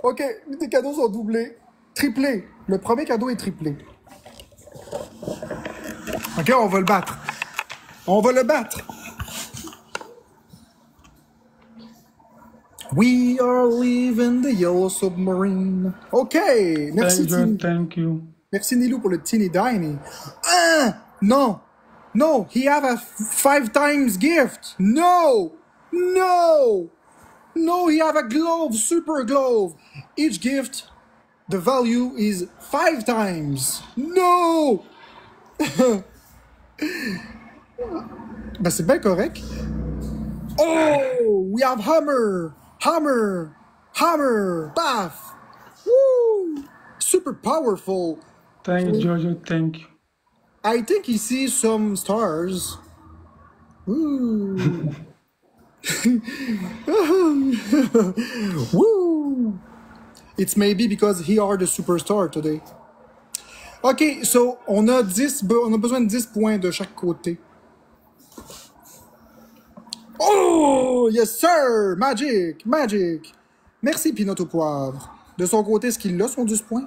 OK, tes cadeaux sont doublés. Triplés. Le premier cadeau est triplé. OK, on va le battre. On va le battre. We are leaving the yellow submarine. OK, merci Thank you. Tini. Thank you. Merci Nilou pour le teeny tiny. Ah! No! No! He have a 5 times gift! No! No! No, he have a glove, super glove. Each gift, the value is 5 times. No! Ben c'est bien correct. Oh! We have hammer! Hammer! Hammer! Paf! Woo! Super powerful. Thank you, Jojo. Thank you. I think he sees some stars. Ooh. Woo! It's maybe because he are the superstar today. OK, so on a besoin de 10 points de chaque côté. Oh, yes sir! Magic! Magic! Merci, Pinot au poivre. De son côté, est-ce qu'il a son 10 points?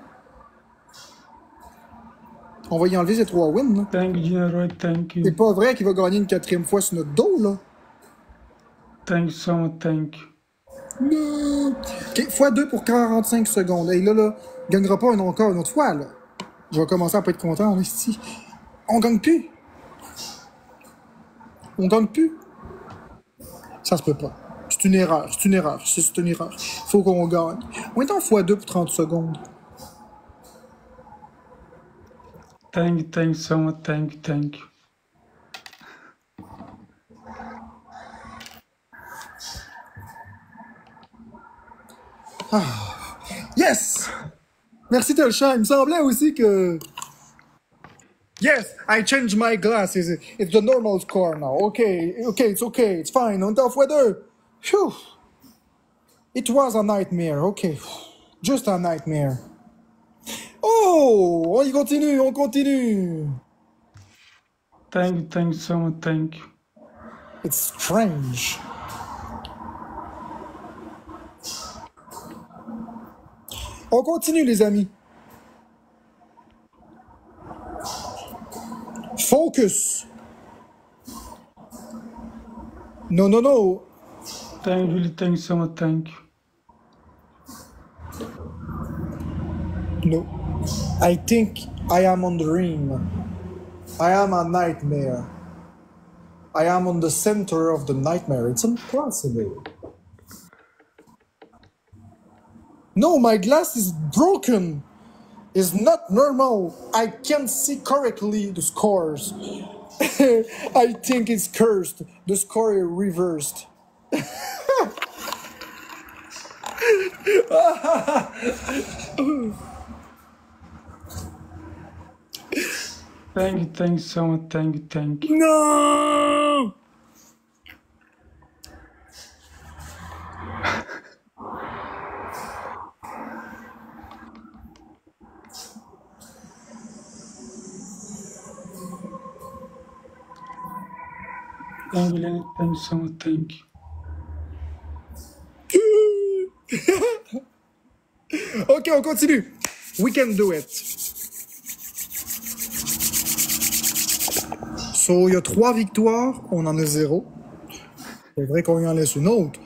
On va y enlever ces 3 wins, là. Thank you, General. Thank C'est you. pas vrai qu'il va gagner une 4e fois sur notre dos, là. Thank you so much. Thank you. Non. OK, x2 pour 45 secondes. Et là, il gagnera pas encore une autre fois, là. Je vais commencer à pas être content, là, ici. On gagne plus. On gagne plus. Ça se peut pas. C'est une erreur. C'est une erreur. C'est une erreur. Faut qu'on gagne. On est en x2 pour 30 secondes. Thank you so much. Thank you. Thank you. Yes! Merci, Telchan. Il me semblait aussi que... Yes, I changed my glasses. It's the normal score now. Okay, it's okay. It's fine. On est en x2. Phew. It was a nightmare. Okay. Just a nightmare. Oh! On y continue, on continue. Thank you so much. Thank you. It's strange. On continue, les amis. Focus. No, no, no. Thank you so much. Thank you. No. I think I am on the dream. I am a nightmare. I am on the center of the nightmare. It's impossible. No, my glass is broken. It's not normal. I can't see correctly the scores. I think it's cursed. The score is reversed. Thank you so much. Thank you. No! Thank you so much. Thank you. OK, on continue. We can do it. So, il y a 3 victoires, on en a 0. C'est vrai qu'on y en laisse une autre.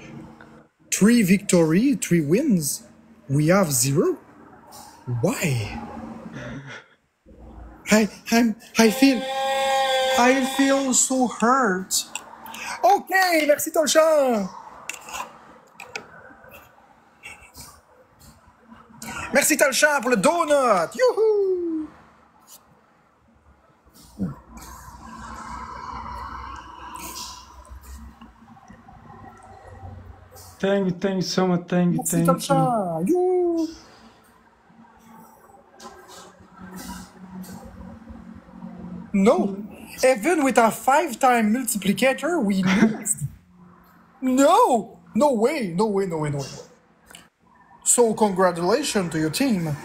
3 victories, 3 wins. We have 0. Why? I feel so hurt. OK, merci Tolchan. Merci Tolchan pour le donut. Youhou! Thank you so much. Thank you. Merci Thank you. Tolchan. You. No. Even with a 5-time multiplicator, we lose. No. No way. No way. No way. No way. So, congratulations to your team.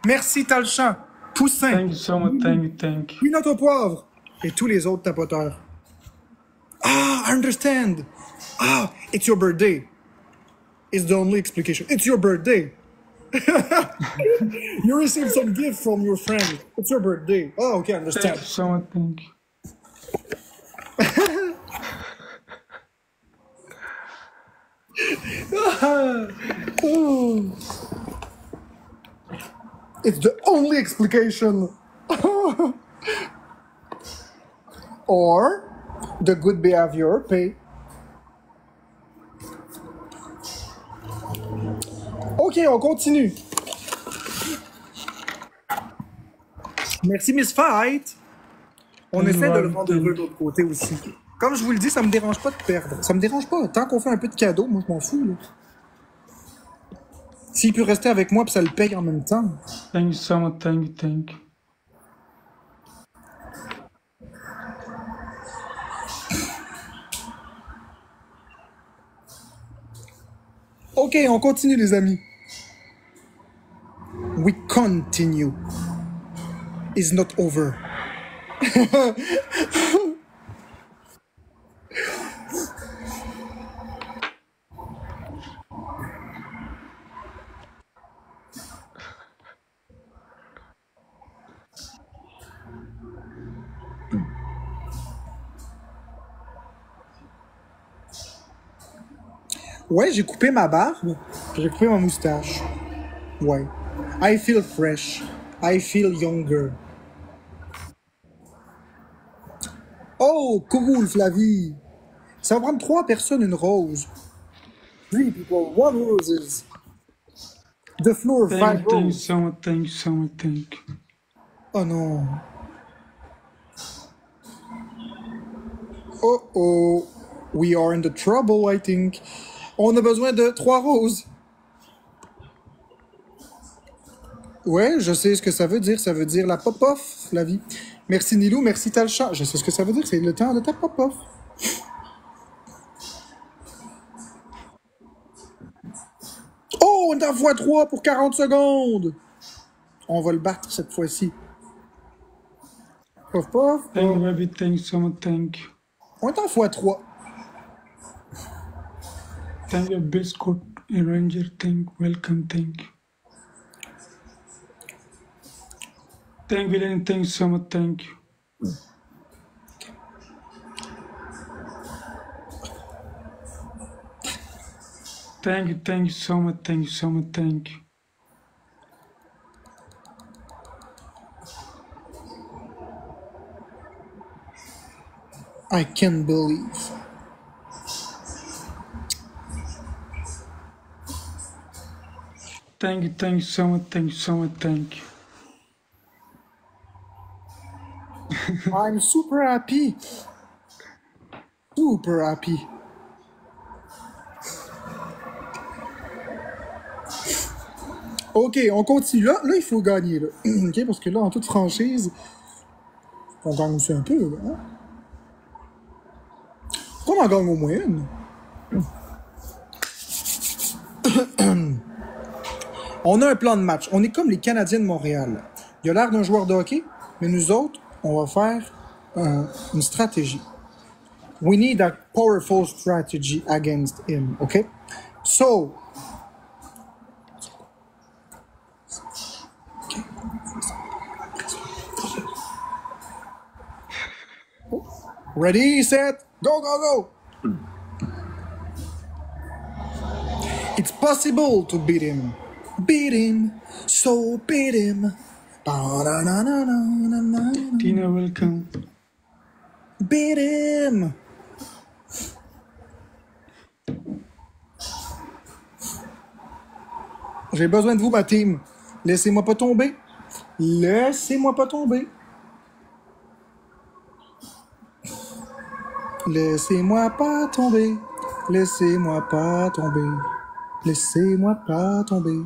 Merci Talchan, Poussin, Thank you so much. Thank you. Pinot au poivre et tous les autres tapoteurs. Ah, I understand. Ah, it's your birthday. It's the only explication. It's your birthday. You received some gift from your friend. It's your birthday. Oh, okay, I Thank understand. you so much. Thank you. Oh. It's the only explication. Or the good behavior pay. Ok, on continue. Merci Miss Fight. On essaie de le rendre heureux de l'autre côté aussi. Comme je vous le dis, ça me dérange pas de perdre. Ça me dérange pas. Tant qu'on fait un peu de cadeau, moi je m'en fous. Là. S'il peut rester avec moi puis ça le paye en même temps. Thank you so much. Thank you. OK, on continue, les amis. We continue. Is not over. Ouais, j'ai coupé ma barbe. J'ai coupé ma moustache. Ouais. I feel fresh. I feel younger. Oh, cool, Flavie. Ça va prendre 3 personnes, une rose. 3 people, 1 roses. The floor, 5 Thank you roses. so much, thank you so much, thank you. Oh non. Oh oh. We are in the trouble, I think. On a besoin de 3 roses. Ouais, je sais ce que ça veut dire. Ça veut dire la pop-off, la vie. Merci Nilou, merci Talchat. Je sais ce que ça veut dire. C'est le temps de ta pop-off. Oh, on envoie 3 pour 40 secondes. On va le battre cette fois-ci. Pof, pof, Thank you, pof. baby, thank you so much, thank you. On est en x3. Thank you, Biscuit Ranger, thank you, welcome, thank you. Thank you, Villain, thank you so much, thank you. Thank you so much, thank you so much, thank you. I can't believe. Thank you so much, thank you so much, thank you. I'm super happy. Super happy. OK, on continue. Là, il faut gagner. Là. OK, parce que là, en toute franchise, on gagne aussi un peu. Là, hein? On en gagne au moins une. On a un plan de match. On est comme les Canadiens de Montréal. Il a l'air d'un joueur de hockey, mais nous autres, on va faire une stratégie. We need a powerful strategy against him, okay? So, ready, set, go, go, go! It's possible to beat him. Beat him, so beat him. Ba-da-na-na-na-na-na. Tina, welcome. Beat him! J'ai besoin de vous, ma team. Laissez-moi pas tomber. Laissez-moi pas tomber. Laissez-moi pas tomber. Laissez-moi pas tomber. Laissez-moi pas tomber.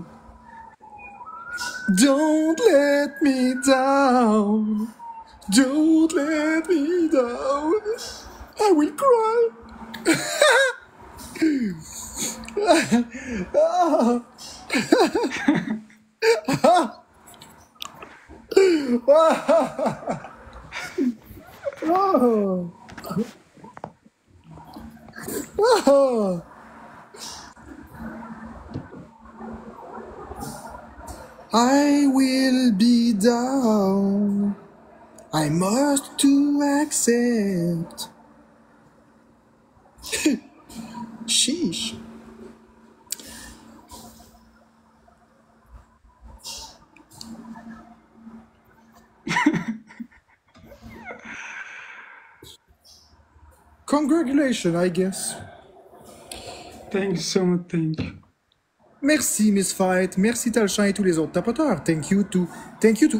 Don't let me down. Don't let me down. I will cry. Oh. Oh. I will be down. I must to accept. Sheesh. Congratulations, I guess. Thank you so much, thank you. Merci, Miss Fight. Merci, Talchan et tous les autres tapoteurs. Thank you to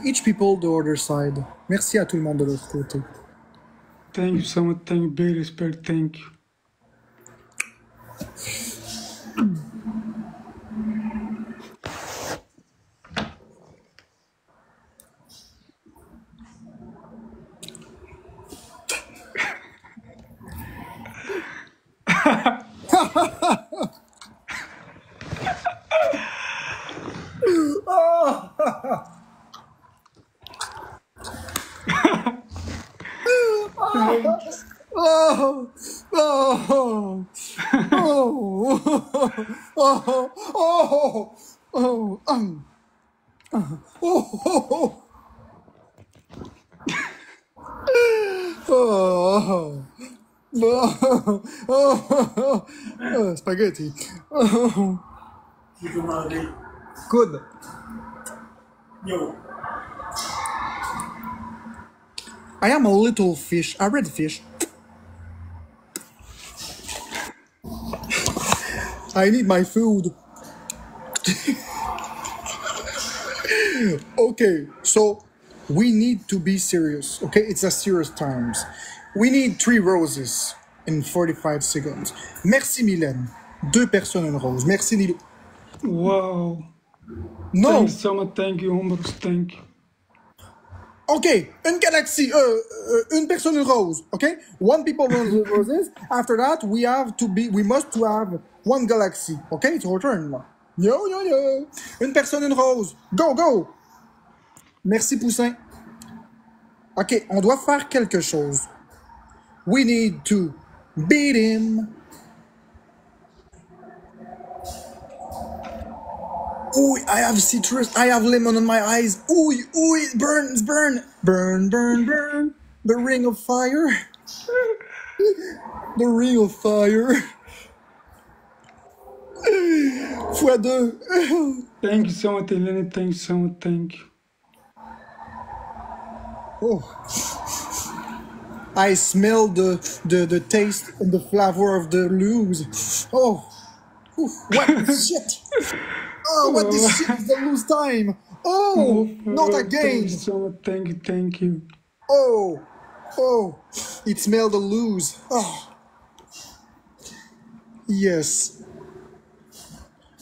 each people the other side. Merci à tout le monde de l'autre côté. Thank you so much, thank you, big respect, thank you. Oh, oh, oh, oh, oh, oh, oh, oh, oh, oh, spaghetti. Oh, good. Yo. I am a little fish, a red fish. I need my food. Okay, so we need to be serious. Okay, it's a serious times. We need 3 roses in 45 seconds. Merci Mylène. 2 personnes une rose. Merci Nilo. Wow. No. Thank you so much. Thank you, Humbers. Thank you. Okay, une galaxie, une personne une rose. Okay, 1 people roses. After that, we must have 1 galaxy. Okay, it's our turn now. Yo, yo, yo. Une personne une rose. Go, go. Merci Poussin. Ok, on doit faire quelque chose. We need to beat him. Ooh, I have citrus. I have lemon on my eyes. Ooh, ooh, it burns, burn. Burn, burn, burn. The ring of fire. The ring of fire. x2. Thank you so much, Eleni. Thank you so much. Thank you. Oh. I smell the taste and the flavor of the lose. Oh. Oof, what the shit? Oh, what the shit is the lose time? Oh, not again. Thank you so much. Thank you. Thank you. Oh, oh, it smelled the lose. Oh. Yes.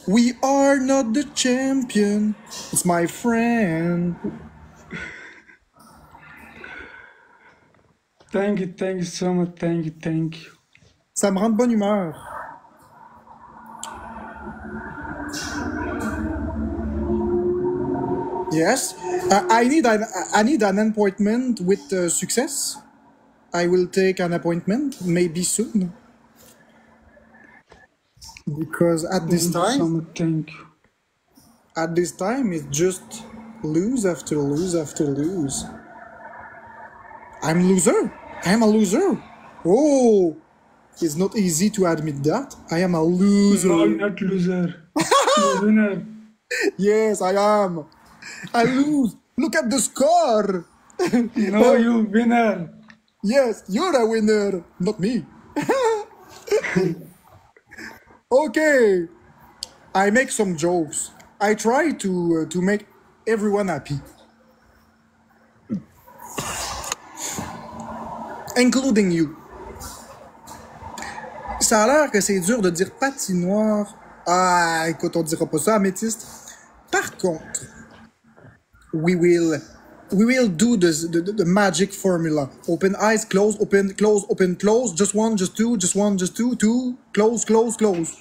We are not the champion. It's my friend. Thank you so much. Thank you. Ça me rend de bonne humeur. Yes, I need an appointment with success. I will take an appointment maybe soon. Because at this time, Thank you. at this time, it's just lose after lose after lose. I'm loser. I am a loser. Oh, it's not easy to admit that. I am a loser. No, you're not loser. You're winner. Yes, I am. I lose. Look at the score. No, you winner. Yes, you're a winner, not me. Okay. I make some jokes. I try to make everyone happy. Including you. Ça a l'air que c'est dur de dire patinoire. Ah, écoute, on dira pas ça, améthyste. Par contre, we will do the magic formula. Open eyes, close, open, close, open, close. Just one, just two, just one, just two, two. Close, close, close.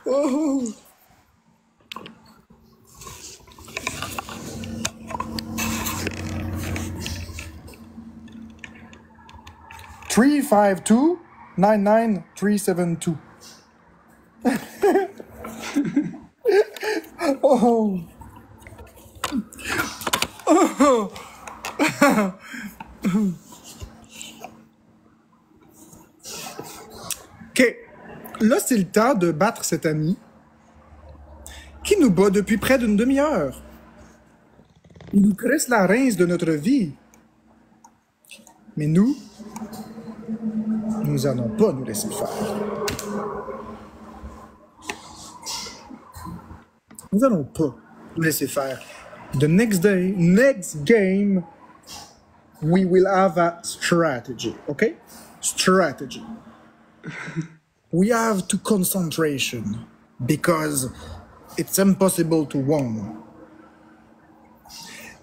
Oh. 352-99372. Oh. OK. Là, c'est le temps de battre cet ami qui nous bat depuis près d'une demi-heure. Il nous crisse la rince de notre vie. Mais nous allons pas nous laisser faire. Nous allons pas nous laisser faire. The next day, next game, we will have a strategy, okay? Strategy. We have to concentration because it's impossible to win.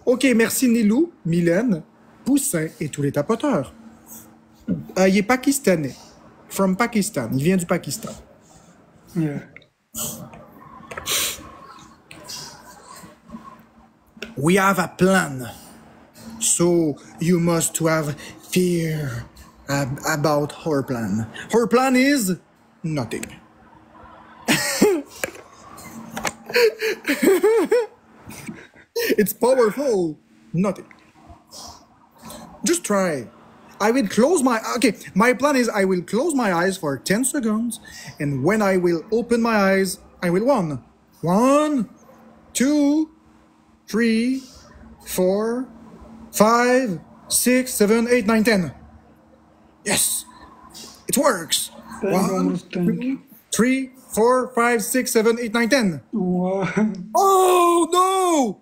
OK, merci Nilou, Mylène, Poussin et tous les tapoteurs. Il est pakistanais. From Pakistan. Il vient du Pakistan. Yeah. We have a plan. So you must have fear about our plan. Our plan is nothing. It's powerful. Nothing. Just try. I will close my... Okay, my plan is I will close my eyes for 10 seconds, and when I will open my eyes, I will one. 1, 2, 3, 4, 5, 6, 7, 8, 9, 10. Yes, it works. Thank you, 1, thank you. 2, 3, 4, 5, 6, 7, 8, 9, 10. Wow. Oh no!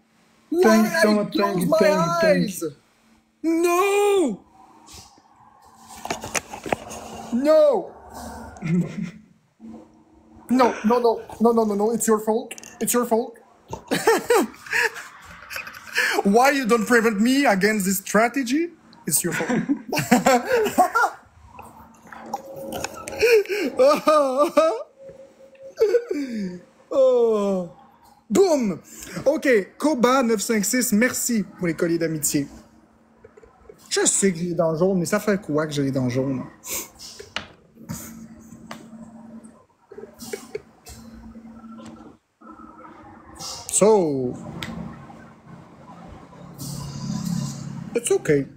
Why Thank you so I much, close thank you, my thank you, thank eyes? No! No! No, it's your fault. It's your fault. Why you don't prevent me against this strategy? It's your fault. Oh. Boum! OK, Koba956, merci pour les colliers d'amitié. Je sais que j'ai les dents jaunes, mais ça fait quoi que j'ai les dents jaunes? So, it's okay.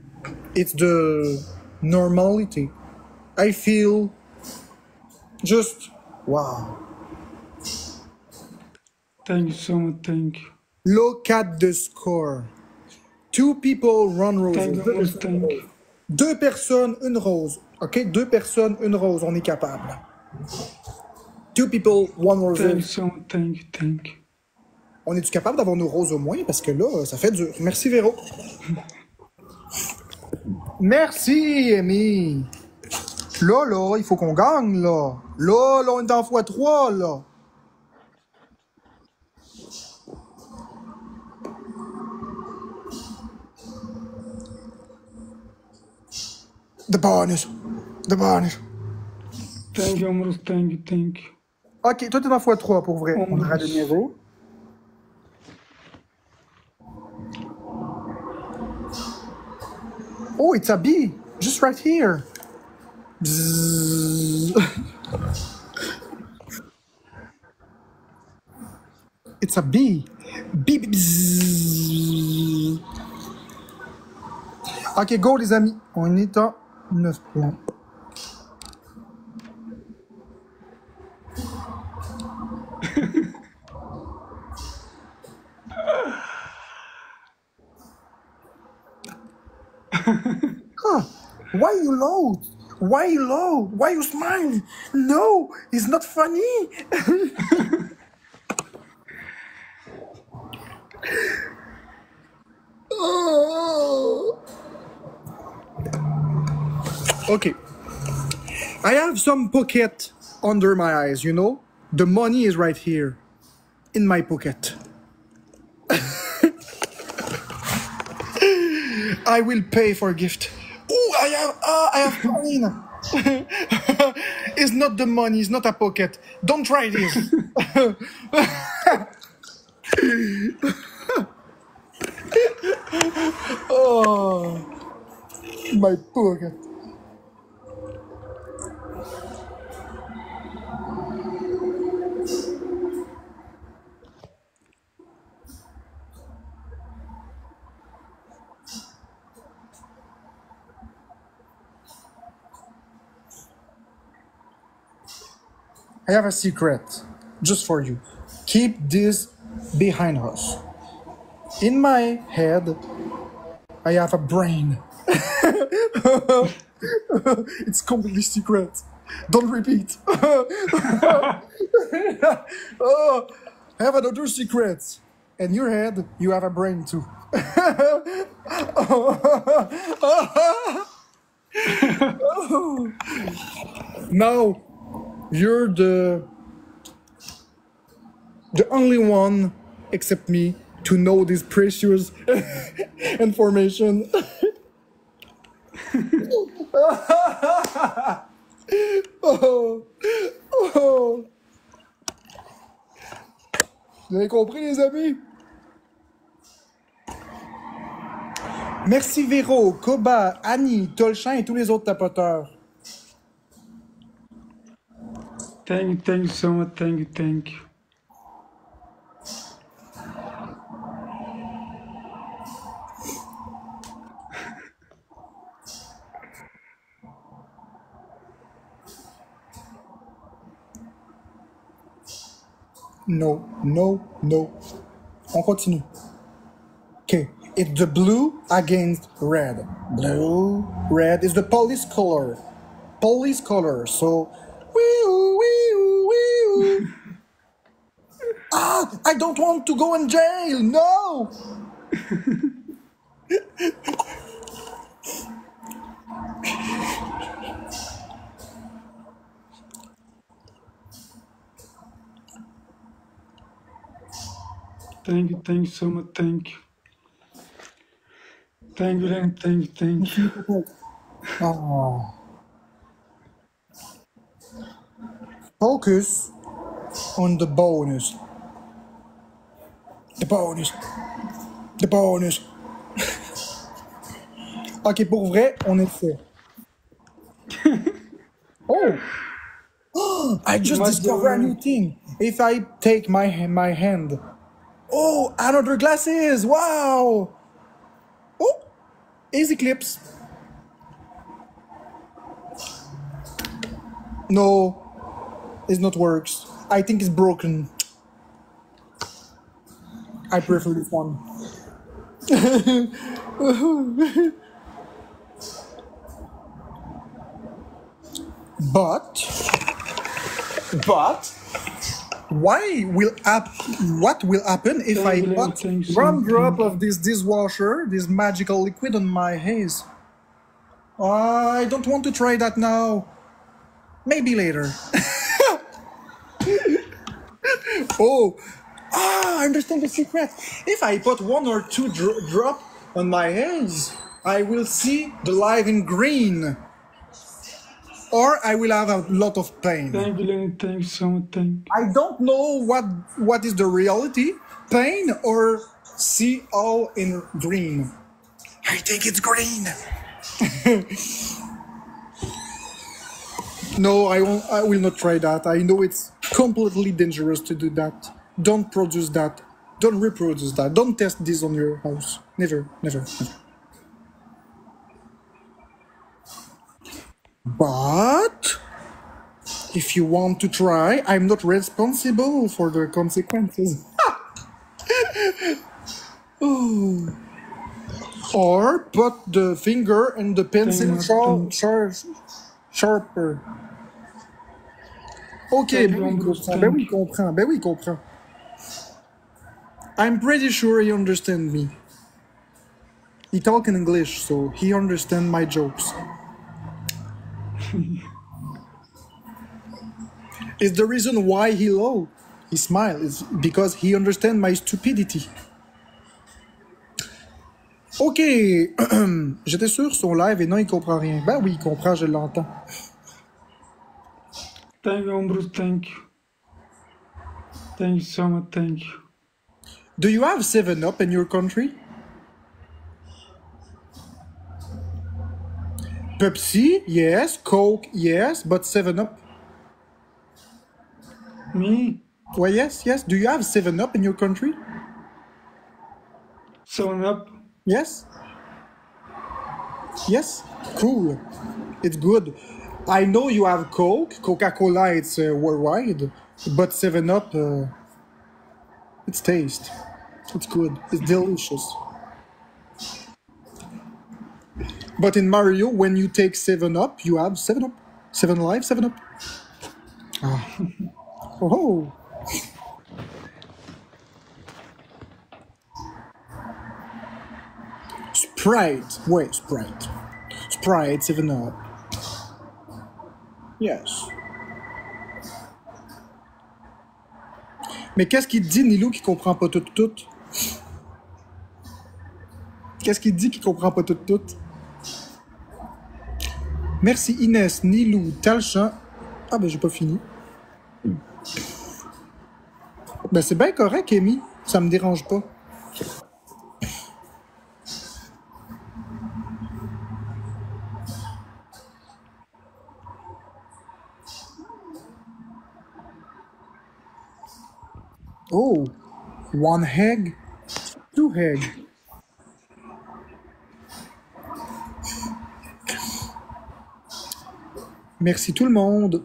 It's the normality. I feel just wow. Thank you so much, thank you. Look at the score. 2 people, 1 rose. Thank you, thank you. 2 personnes, 1 rose. OK? 2 personnes, 1 rose. On est capable. 2 people, 1 rose. Thank you so much, thank you, thank you. On est-tu capable d'avoir nos roses au moins? Parce que là, ça fait dur. Merci, Véro. Merci, Amy. Là, il faut qu'on gagne, là. Là, on est en x3, là. The bonus. The bonus. Thank you, Amrous, thank you, thank you. OK, toi, t'es dans x3 pour vrai. On aura de Amrous. niveau. Oh, it's a bee. Just right here. Bzzz. It's a bee. Bee, bzzz. OK, go, les amis. On est à 9 points. Huh. Why you loud? Why you loud? Why you smile? No, it's not funny. Oh. Okay. I have some pocket under my eyes, you know? The money is right here. In my pocket. I will pay for a gift. Oh, I have coin. It's not the money, it's not a pocket. Don't try this. Oh, my pocket. I have a secret just for you. Keep this behind us. In my head, I have a brain. It's completely secret. Don't repeat. Oh, I have another secret. In your head, you have a brain too. Now, you're the only one except me to know this precious information. Oh, oh. Vous avez compris, les amis? Merci Véro, Koba, Annie, Tolchin et tous les autres tapoteurs. Thank you so much. Thank you. No. On continue. Okay, it's the blue against red. Blue, red is the police color. Police color, so... Ah, I don't want to go in jail, no! Thank you so much. Thank you. Thank you, Len. Thank you. Oh. Focus on the bonus. The bonus. Ok, pour vrai, on est fait. Oh! I just discovered a new thing. If I take my hand. Oh, another glasses! Wow! Oh! Easy clips. No. It's not works. I think it's broken. I prefer this one. But what will happen if I put one drop of this dishwasher, this magical liquid on my haze? I don't want to try that now. Maybe later. Oh, I understand the secret. If I put one or two drop on my haze, I will see the light in green. Or I will have a lot of pain. Thank you, Len. Thank you so much. Thank you. I don't know what is the reality, pain or see all in green. I think it's green. No, I will not try that. I know it's completely dangerous to do that. Don't produce that. Don't reproduce that. Don't test this on your house. Never. But if you want to try, I'm not responsible for the consequences. Oh. Or put the finger in the pencil sharper. Ok, ben oui, il comprend. I'm pretty sure he understands me. He talks in English, so he understands my jokes. It's the reason why he smiles. It's because he understands my stupidity. Ok, j'étais sûr son live et non, il comprend rien. Ben oui, il comprend, je l'entends. Thank you, Bruce. Thank you. Thank you so much. Thank you. Do you have 7-Up in your country? Pepsi, yes. Coke, yes. But 7-Up? Me? Well, yes. Do you have 7-Up in your country? 7-Up? Yes. Cool. It's good. I know you have Coke. Coca-Cola, it's worldwide. But 7-Up, it's taste. It's good. It's delicious. But in Mario, when you take 7-Up, you have 7-Up. 7 Alive, 7-Up. Ah. Oh. Sprite. Wait, Sprite. Sprite, 7-Up. Yes. Mais qu'est-ce qu'il dit, Nilou, qui comprend pas tout? Qu'est-ce qu'il dit qui comprend pas tout? Merci Inès, Nilou, Talchin. Ah ben j'ai pas fini. Ben c'est bien correct, Amy. Ça me dérange pas. Oh, one egg, two eggs. Merci tout le monde.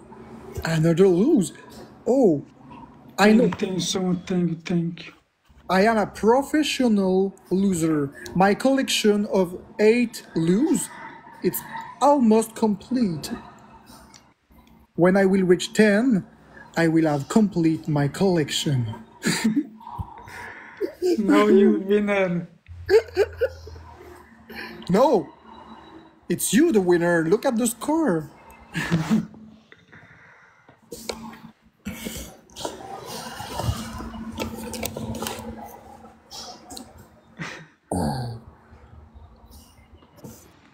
Another lose. Oh, I know. Thank you so much. Thank you. I am a professional loser. My collection of 8 lose, it's almost complete. When I will reach 10, I will have complete my collection. Now you winner. No, it's you the winner. Look at the score.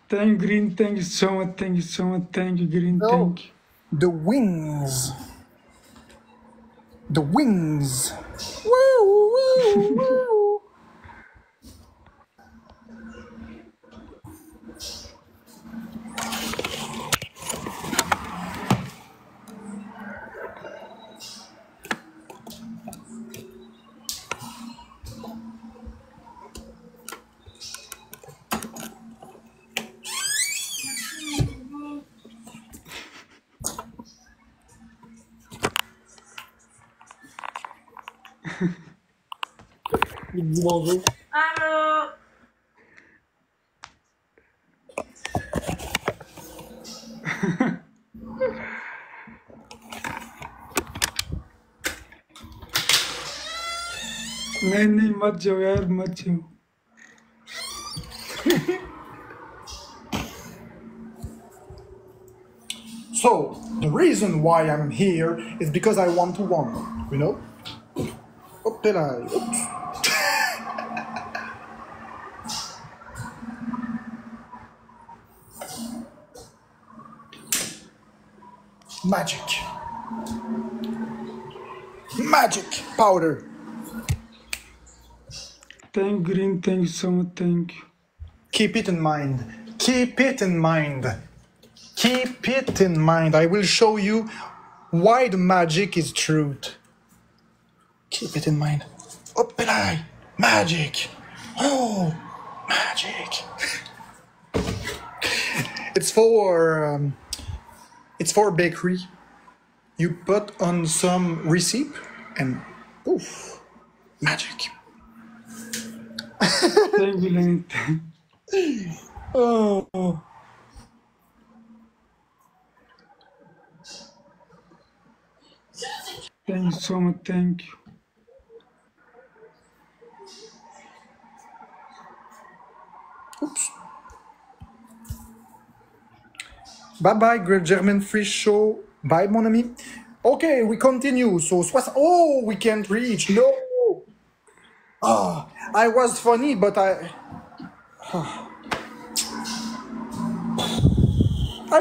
Thank Green. Thank you so much. Thank you so much. Thank you Green. No. Thank you. The wings. The wings. Woo, woo, woo. Il me dit bonjour. Allô? नहीं मत जाओ यार मत जाओ. So, the reason why I'm here is because I want to win, you know? Hop là, oops. Magic. Magic powder. Thank Green. Thank you so much. Thank you. Keep it in mind. Keep it in mind. Keep it in mind. I will show you why the magic is truth. Keep it in mind. Opelai, magic. Oh, magic. It's for bakery. You put on some recipe and poof, magic. Thank you Lenny. Oh. Thank you so much. Thank you. Oops. Bye bye, Great German Free Show. Bye, mon ami. Okay, we continue. So, oh, we can't reach. No. Oh, I was funny, but I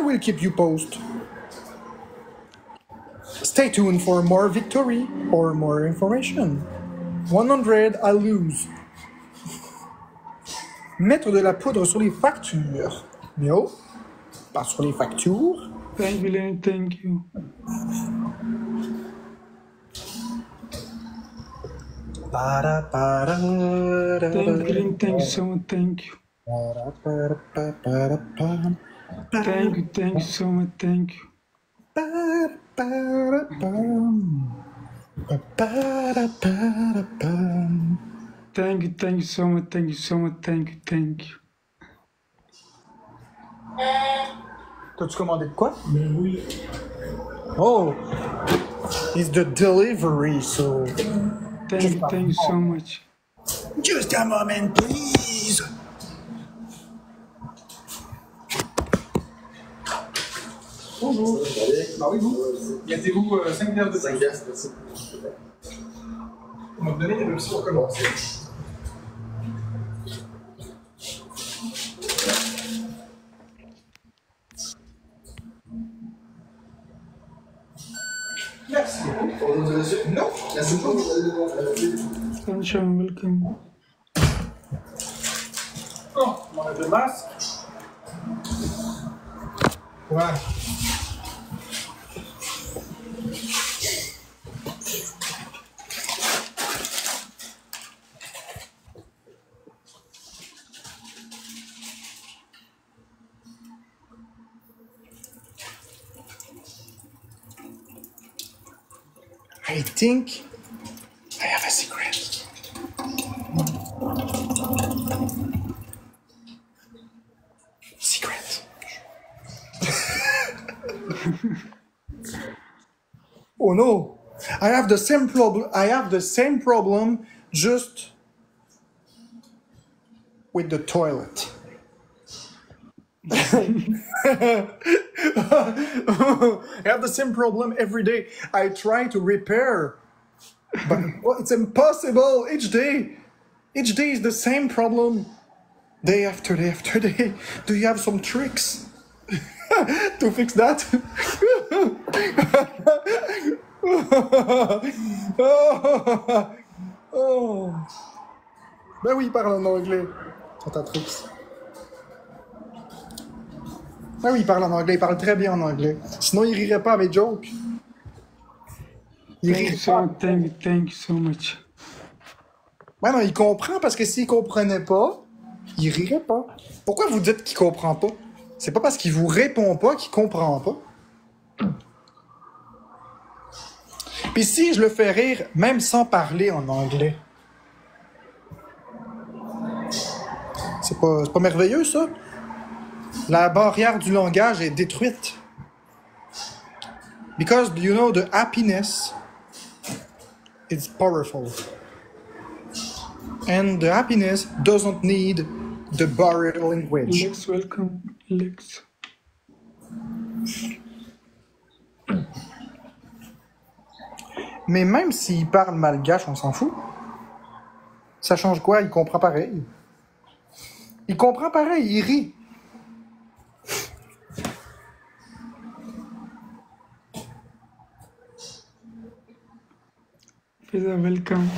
will keep you posted. Stay tuned for more victory or more information. 100, I lose. Mettre de la poudre sur les factures. No, pas sur les factures. Thank you Lenny. Thank you. Thank Green. Thank you so much. Thank you. Thank you. Thank you so much. Thank you. Thank you. Thank you so much. Thank you so much. Thank you. Thank you. T'as-tu commandé de quoi? Ben oui. Oh, it's the delivery, so... Thank you so much. Just a moment, please. Bonjour. Ah oui, vous? Gâtez-vous 5 piastres de 5 piastres, merci. On va me donner des petits pour commencer. Merci beaucoup. Non, merci beaucoup. Sunshine, welcome. Oh, on enlève le masque. Voilà. I think I have a secret. Secret. Oh no! I have the same problem. I have the same problem, just with the toilet. I have the same problem every day. I try to repair, but it's impossible each day. Each day is the same problem, day after day after day. Do you have some tricks to fix that? Oh. Ben oui, il parle en anglais. Tentatrix. Ben oui, il parle en anglais. Il parle très bien en anglais. Sinon, il rirait pas à mes jokes. Il rirait pas. Thank you so much. Ouais, non, il comprend parce que s'il comprenait pas, il rirait pas. Pourquoi vous dites qu'il comprend pas? C'est pas parce qu'il vous répond pas qu'il comprend pas. Puis si je le fais rire, même sans parler en anglais, c'est pas merveilleux, ça? La barrière du langage est détruite. Because, you know, the happiness is powerful. And the happiness doesn't need the barrier language. Lex, welcome. Lex. Mais même s'il parle malgache, on s'en fout. Ça change quoi? Il comprend pareil. Il comprend pareil, il rit. Welcome.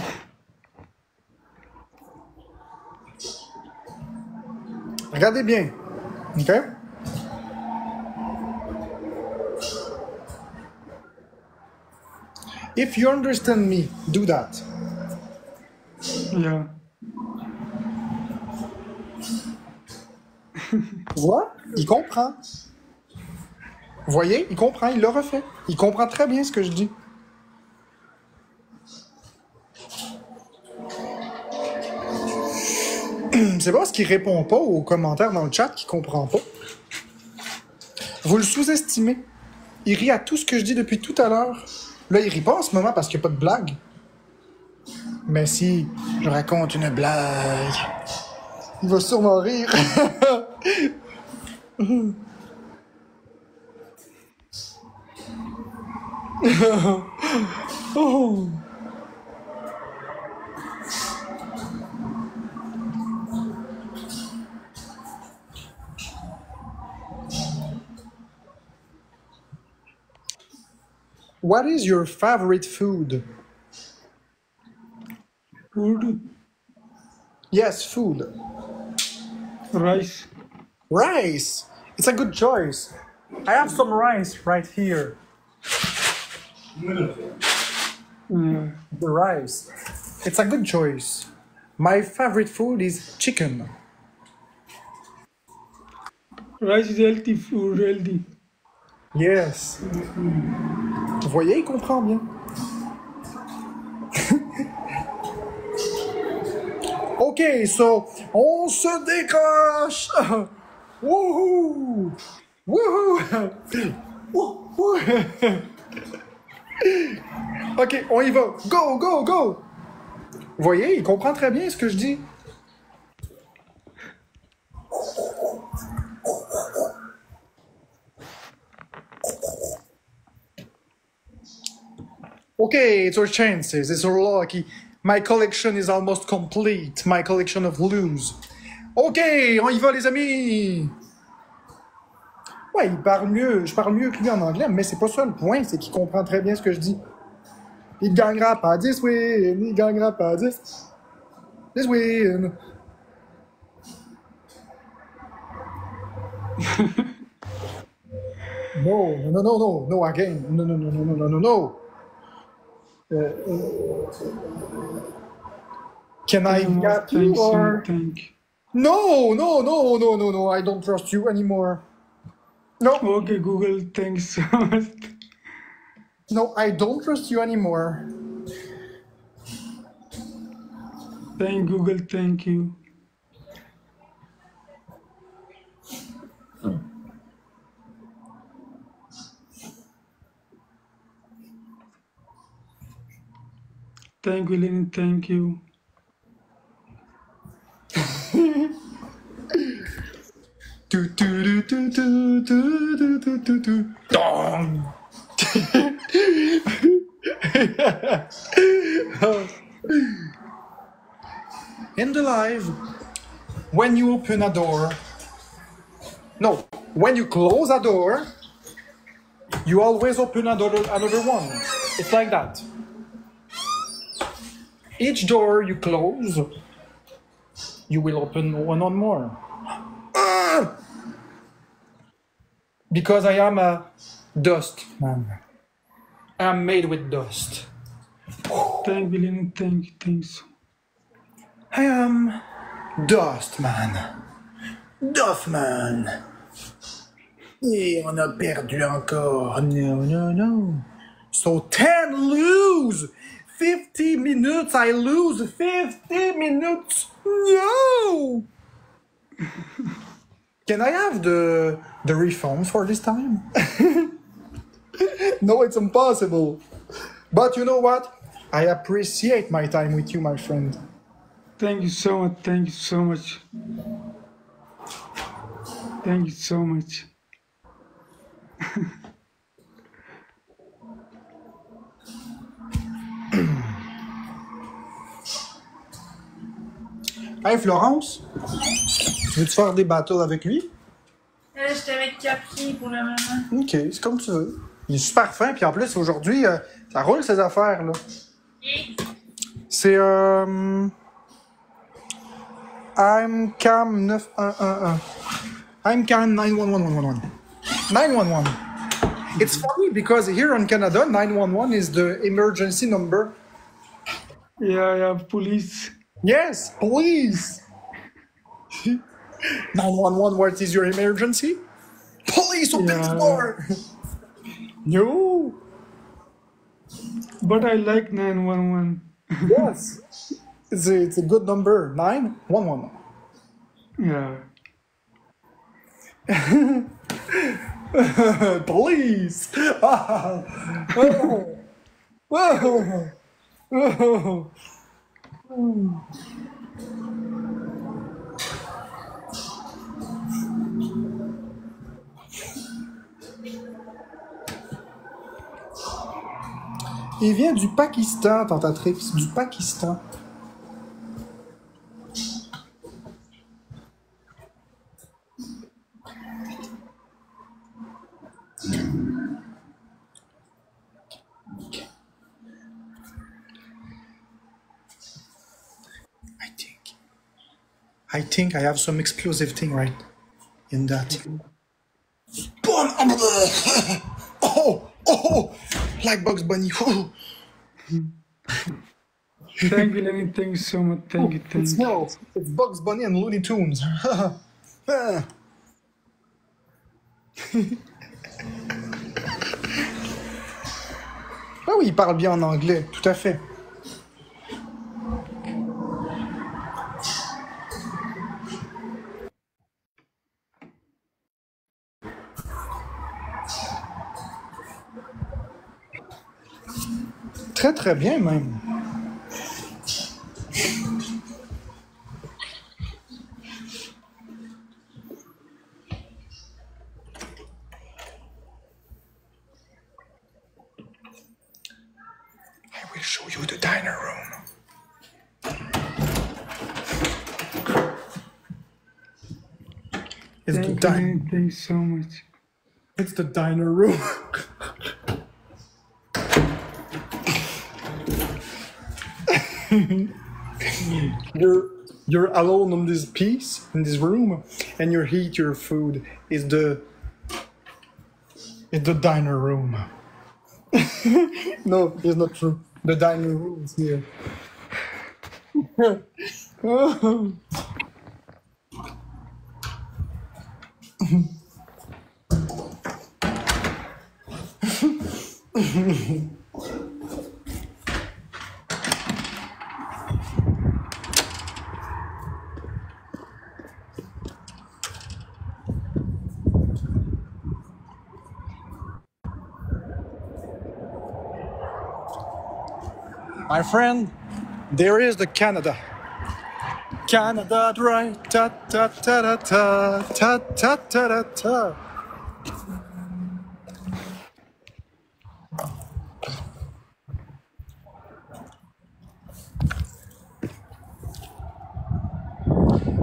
Regardez bien. OK? If you understand me, do that. Yeah. Tu vois? Il comprend. Vous voyez? Il comprend, il le refait. Il comprend très bien ce que je dis. C'est pas parce qu'il répond pas aux commentaires dans le chat qu'il comprend pas. Vous le sous-estimez. Il rit à tout ce que je dis depuis tout à l'heure. Là, il rit pas en ce moment parce qu'il n'y a pas de blague. Mais si je raconte une blague, il va sûrement rire. Oh. What is your favorite food? Food. Yes, food. Rice. Rice. It's a good choice. I have some rice right here. Yeah. The rice. It's a good choice. My favorite food is chicken. Rice is healthy food, healthy. Yes. Vous voyez, il comprend bien. Ok, so, on se décroche. Wouhou! Wouhou! Wouhou! Ok, on y va. Go, go, go! Vous voyez, il comprend très bien ce que je dis. Okay, it's our chances. It's our lucky. My collection is almost complete. My collection of loose. Ok, on y va, les amis! Ouais, il parle mieux. Je parle mieux que lui en anglais, mais c'est pas ça le point. C'est qu'il comprend très bien ce que je dis. Il gagnera pas 10 wins. Il gagnera pas 10. 10 wins. No, no, no, no, no, again. No, no, no, no, no, no, no, no. Can I get you or... No, no, no, no, no, no, I don't trust you anymore. No. Okay, Google, thanks so much. No, I don't trust you anymore. Thank Google, thank you. Thank you, Lenny, thank you. Do, do, do, do, do, do, do, do, do. Dong. In the live, when you open a door, no, when you close a door, you always open another one. It's like that. Each door you close, you will open one more. Because I am a dust man. I am made with dust. Thank you, Lenny, thank you, thanks. I am dust man. Duff man. Et on a perdu encore. No, no, no. So 10 lose. 50 minutes, I lose 50 minutes. No! Can I have the refund for this time? No, it's impossible. But you know what? I appreciate my time with you, my friend. Thank you so much, thank you so much. Thank you so much. Hey Florence, tu veux-tu faire des battles avec lui? J'étais avec Capri pour le moment. Ok, c'est comme tu veux. Il est super fin, puis en plus aujourd'hui, ça roule ses affaires là. Et C'est I'm Cam 9111. I'm Cam 91111. 911. It's funny because here in Canada, 911 is the emergency number. Yeah, police. Yes, police. 911, what is your emergency? Police, open the door. No. But I like 911. Yes. It's a good number. 911. Yeah. Police. Oh. Oh. Oh. Il vient du Pakistan, tentatrice, du Pakistan. I think I have some explosive thing right in that. Boom! Oh! Like Bugs Bunny. Thank you, Lenny. Thank you so much. Thank you, thank you. No, it's Bugs Bunny and Looney Tunes. Ah oui, il parle bien en anglais, tout à fait. Très très bien même. I will show you the diner room. It's the Thank you, Lenny. Thank you so much. It's the diner room. You're alone in this piece, in this room, and you eat your food. It's the diner room. No, it's not true. The diner room is here. My friend, there is the Canada. Canada dry, ta ta ta ta ta ta ta ta ta ta.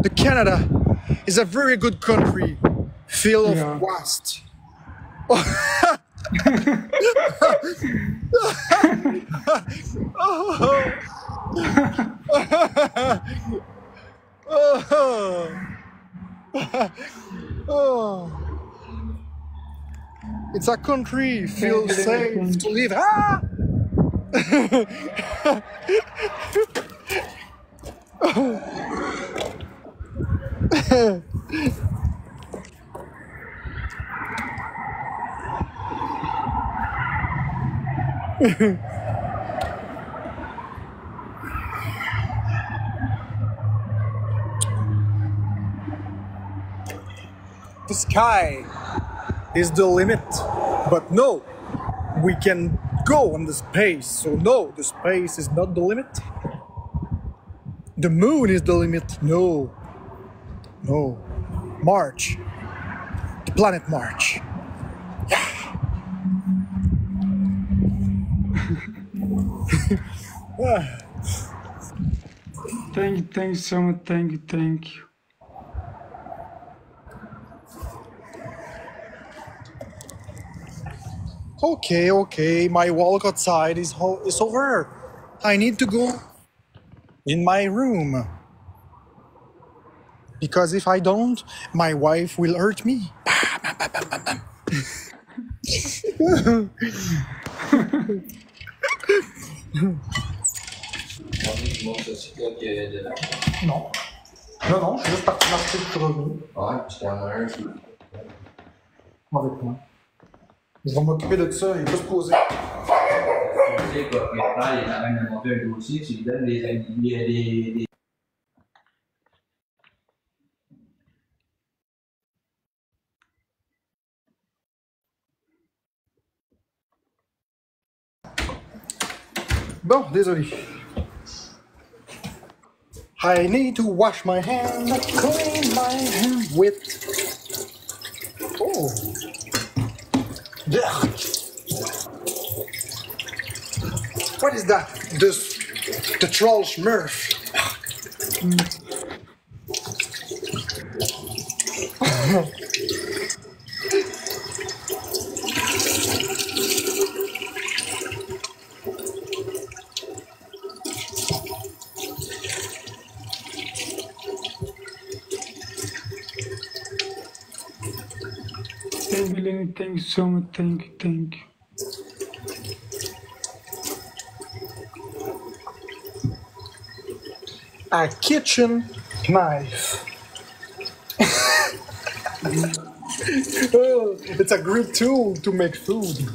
The Canada is a very good country, filled of vast. It's a country feel safe to live. Ah! The sky is the limit, but no, we can go on the space, so no, the space is not the limit. The moon is the limit, no, no, March, the planet March. Thank you so much, thank you. Okay, my walk outside is over. I need to go in my room. Because if I don't, my wife will hurt me. Non. Non, je suis juste parti marcher, je suis revenu. Ouais, puis t'en as un qui... Avec moi. Je vais m'occuper de ça, il va se poser. Tu sais, le propriétaire, il est en train de monter un dossier, tu lui donnes des... Bon, désolé. I need to wash my hands, clean my hands with... Oh. Ugh. What is that? The troll Smurf. Thank you so much, thank you. A kitchen knife. Oh, it's a great tool to make food.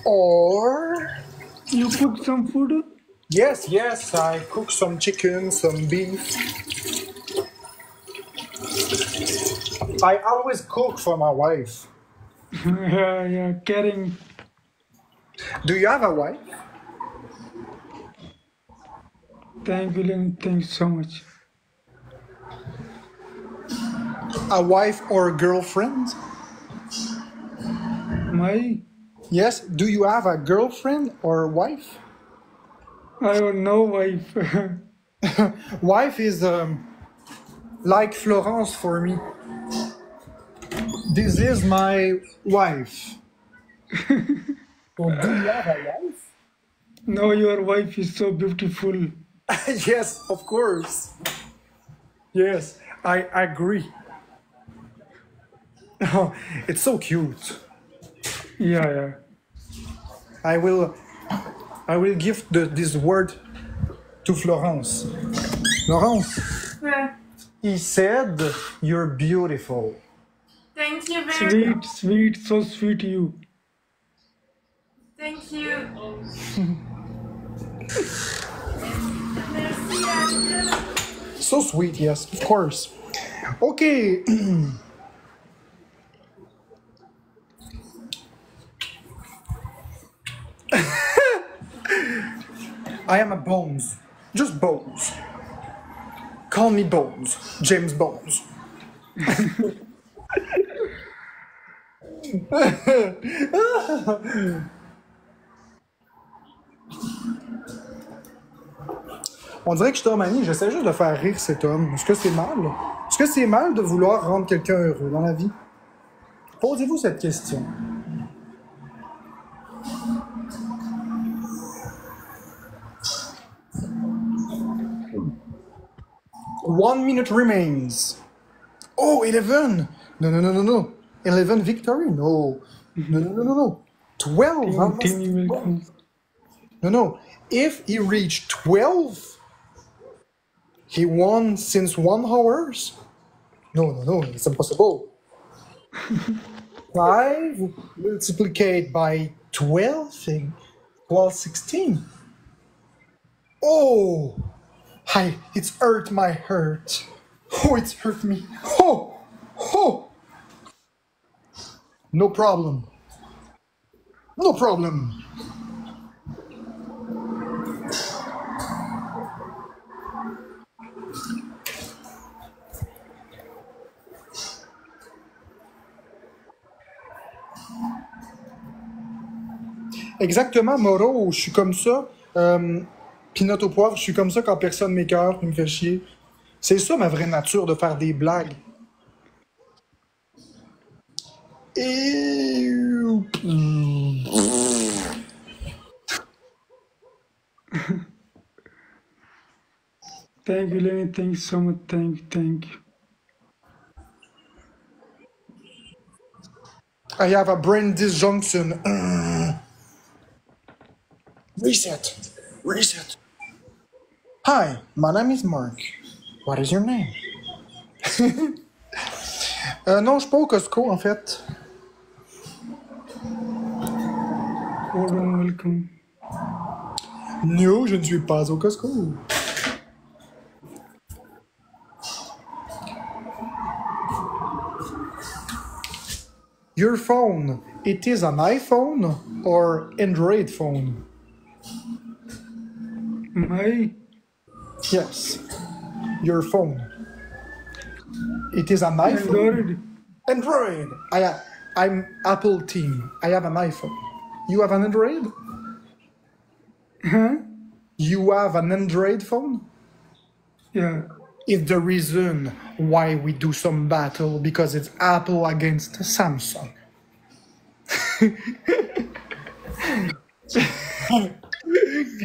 Or... You cook some food? Yes, I cook some chicken, some beef. I always cook for my wife. Yeah, caring. Do you have a wife? Thank you so much. A wife or a girlfriend? My? Yes, do you have a girlfriend or a wife? I have no wife. Wife is like Florence for me. This is my wife. So do you have a wife? No, your wife is so beautiful. Yes, of course. Yes, I agree. Oh, it's so cute. Yeah. I will give this word to Florence. Florence, Yeah. he said you're beautiful. Thank you very much. Sweet, so sweet you. Thank you. Merci, Adil. So sweet, yes, of course. Okay. I am a Bones. Just Bones. Call me Bones. James Bones. On dirait que je tombe Annie, j'essaie juste de faire rire cet homme. Est-ce que c'est mal? Est-ce que c'est mal de vouloir rendre quelqu'un heureux dans la vie? Posez-vous cette question. One minute remains. Oh, 11! No, no, no, no, no. 11 victory? No. No, no, no, no, no. 12. How much- Timmy welcome. No, no. If he reached 12, he won since 1 hours? No, no, no. It's impossible. 5 multiplied by 12 equals 16. Oh! Hi, it's hurt my hurt. Oh, it's hurt me. Oh! Oh! No problem. No problem. Exactement, Moreau, je suis comme ça. Pinot au poivre, je suis comme ça quand personne m'écœure, il me fait chier. C'est ça ma vraie nature, de faire des blagues. Et... Thank you, Lenny. Thank you so much. Thank you. Thank you. I have a brain disjunction. Reset. Reset. Hi, my name is Mark. What is your name? Non, je suis pas au Costco, en fait. Hold on, welcome. Non, je ne suis pas au Costco. Your phone, it is an iPhone or Android phone? My Yes. Your phone. It is an iPhone. Android. Android. I'm Apple team. I have an iPhone. You have an Android? Huh? You have an Android phone? Yeah. It's the reason why we do some battle, because it's Apple against Samsung.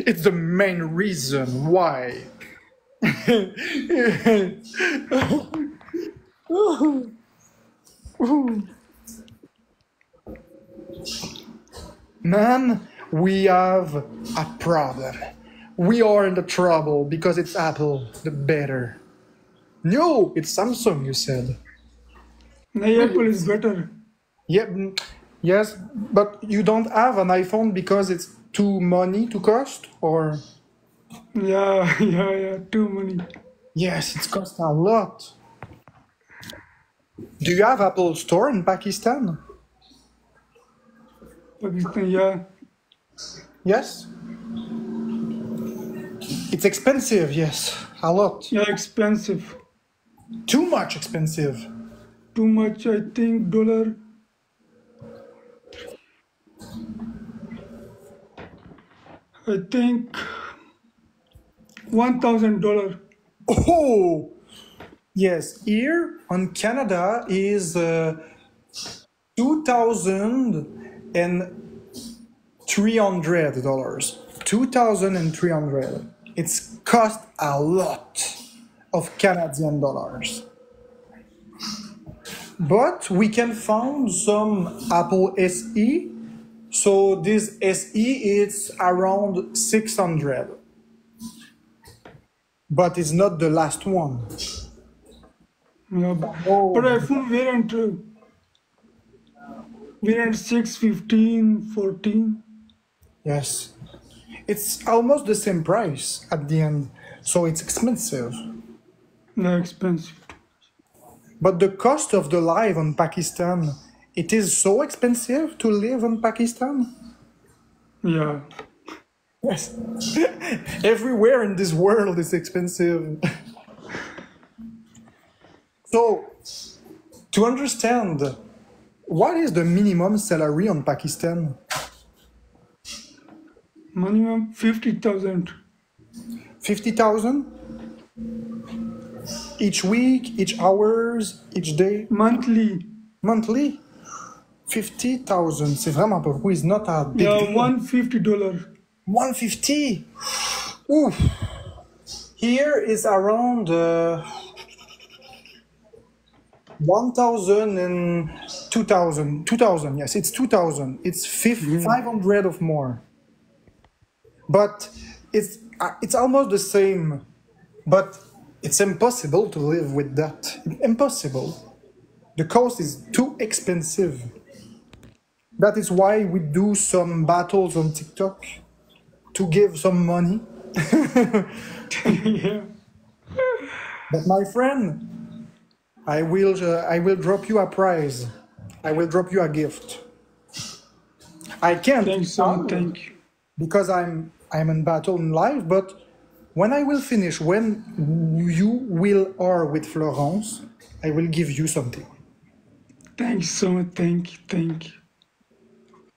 It's the main reason why. Man, we have a problem. We are in the trouble because it's Apple, the better. No, it's Samsung, you said. My Apple is better. Yep, yes, but you don't have an iPhone because it's too money to cost, or? Yeah. Too many. Yes, it costs a lot. Do you have Apple Store in Pakistan? Pakistan, yeah. Yes? It's expensive, yes, a lot. Yeah, expensive. Too much expensive. Too much, I think, dollar. I think $1,000. Oh! Yes, here on Canada is $2,300. 2,300. It's cost a lot of Canadian dollars. But we can find some Apple SE. So this SE is around 600. But it's not the last one. Yeah, but iPhone variant 6, 15, 14. Yes. It's almost the same price at the end, so it's expensive. No expensive. But the cost of the life on Pakistan, it is so expensive to live in Pakistan? Yeah. Yes. Everywhere in this world is expensive. So, to understand, what is the minimum salary on Pakistan? Minimum 50,000. 50,000? Each week, each hours, each day? Monthly. Monthly? 50,000, c'est vraiment pas beaucoup. It's not a big Yeah, deal. $150. 150? Oof. Here is around 1,000 and 2,000. 2,000, yes, it's 2,000. It's 500 of more. But it's almost the same. But it's impossible to live with that. Impossible. The cost is too expensive. That is why we do some battles on TikTok to give some money. Yeah. But my friend, I will drop you a prize. I will drop you a gift. I can't Thanks so much. Thank you. because I'm in battle in life, but when I will finish, when you will are with Florence, I will give you something. Thanks so much. Thank you. Thank you.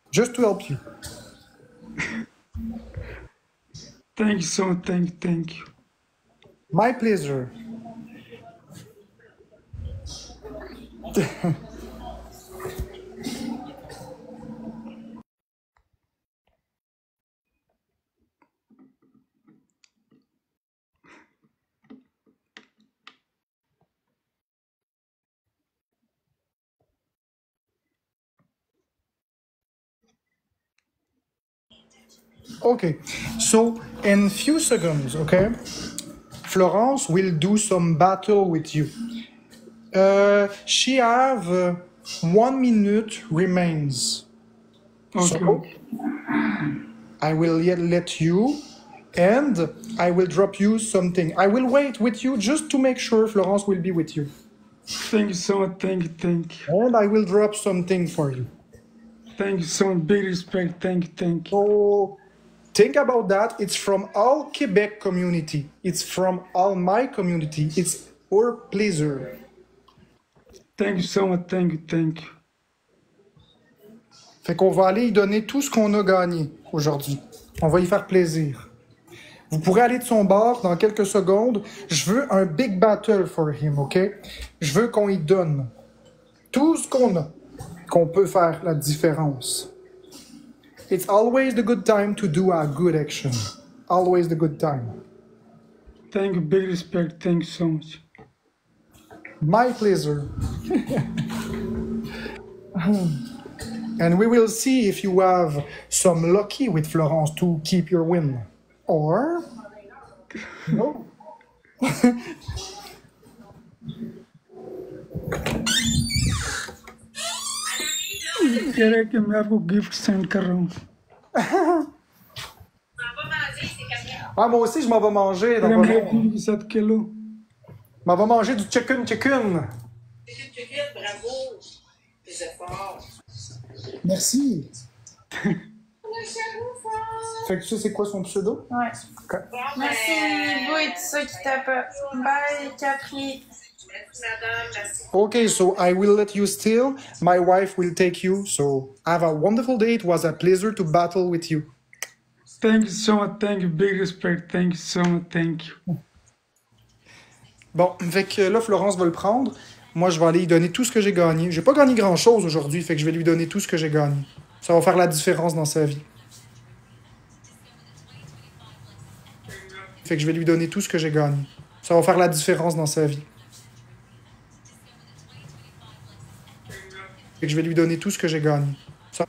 Just to help you. Thank you so much. Thank you. Thank you. My pleasure. Okay, so in few seconds, okay, Florence will do some battle with you. She have 1 minute remains. Okay. So I will let you, and I will drop you something. I will wait with you just to make sure Florence will be with you, Thank you so much. Thank you. Thank you. and I will drop something for you. Thank you so much. Big respect. Thank you. Thank you. So think about that. It's from all Quebec community. It's from all my community. It's our pleasure. Thank you so much. Thank you. Thank you. Fait qu'on va aller y donner tout ce qu'on a gagné aujourd'hui. On va y faire plaisir. Vous pourrez aller de son bord dans quelques secondes. Je veux un big battle for him, OK? Je veux qu'on y donne tout ce qu'on a, qu'on peut faire la différence. It's always the good time to do a good action. Always the good time. Thank you. Big respect. Thank you so much. My pleasure. And we will see if you have some lucky with Florence to keep your win. Or no. कह रहे कि मैं आपको gift send कर रहा हूँ. Ah, moi aussi, je m'en vais manger. Dans मैं pas मेरे long. दिल के साथ खेलो. Je m'en vais manger du chicken. Bravo. Tes efforts. Merci. Fait que tu sais c'est quoi son pseudo? Ouais. Ok. Merci, Nibo et tous ceux qui tapent. Bye, Capri. Okay, so I will let you still. My wife will take you. So have a wonderful day. It was a pleasure to battle with you. Thank you so much. Thank you. Big respect. Thank you so much. Thank you. Bon, fait que là, Florence va le prendre. Moi, je vais aller lui donner tout ce que j'ai gagné. J'ai pas gagné grand-chose aujourd'hui, fait que je vais lui donner tout ce que j'ai gagné. Ça va faire la différence dans sa vie. Fait que je vais lui donner tout ce que j'ai gagné. Ça va faire la différence dans sa vie. Fait que je vais lui donner tout ce que j'ai gagné. Ça...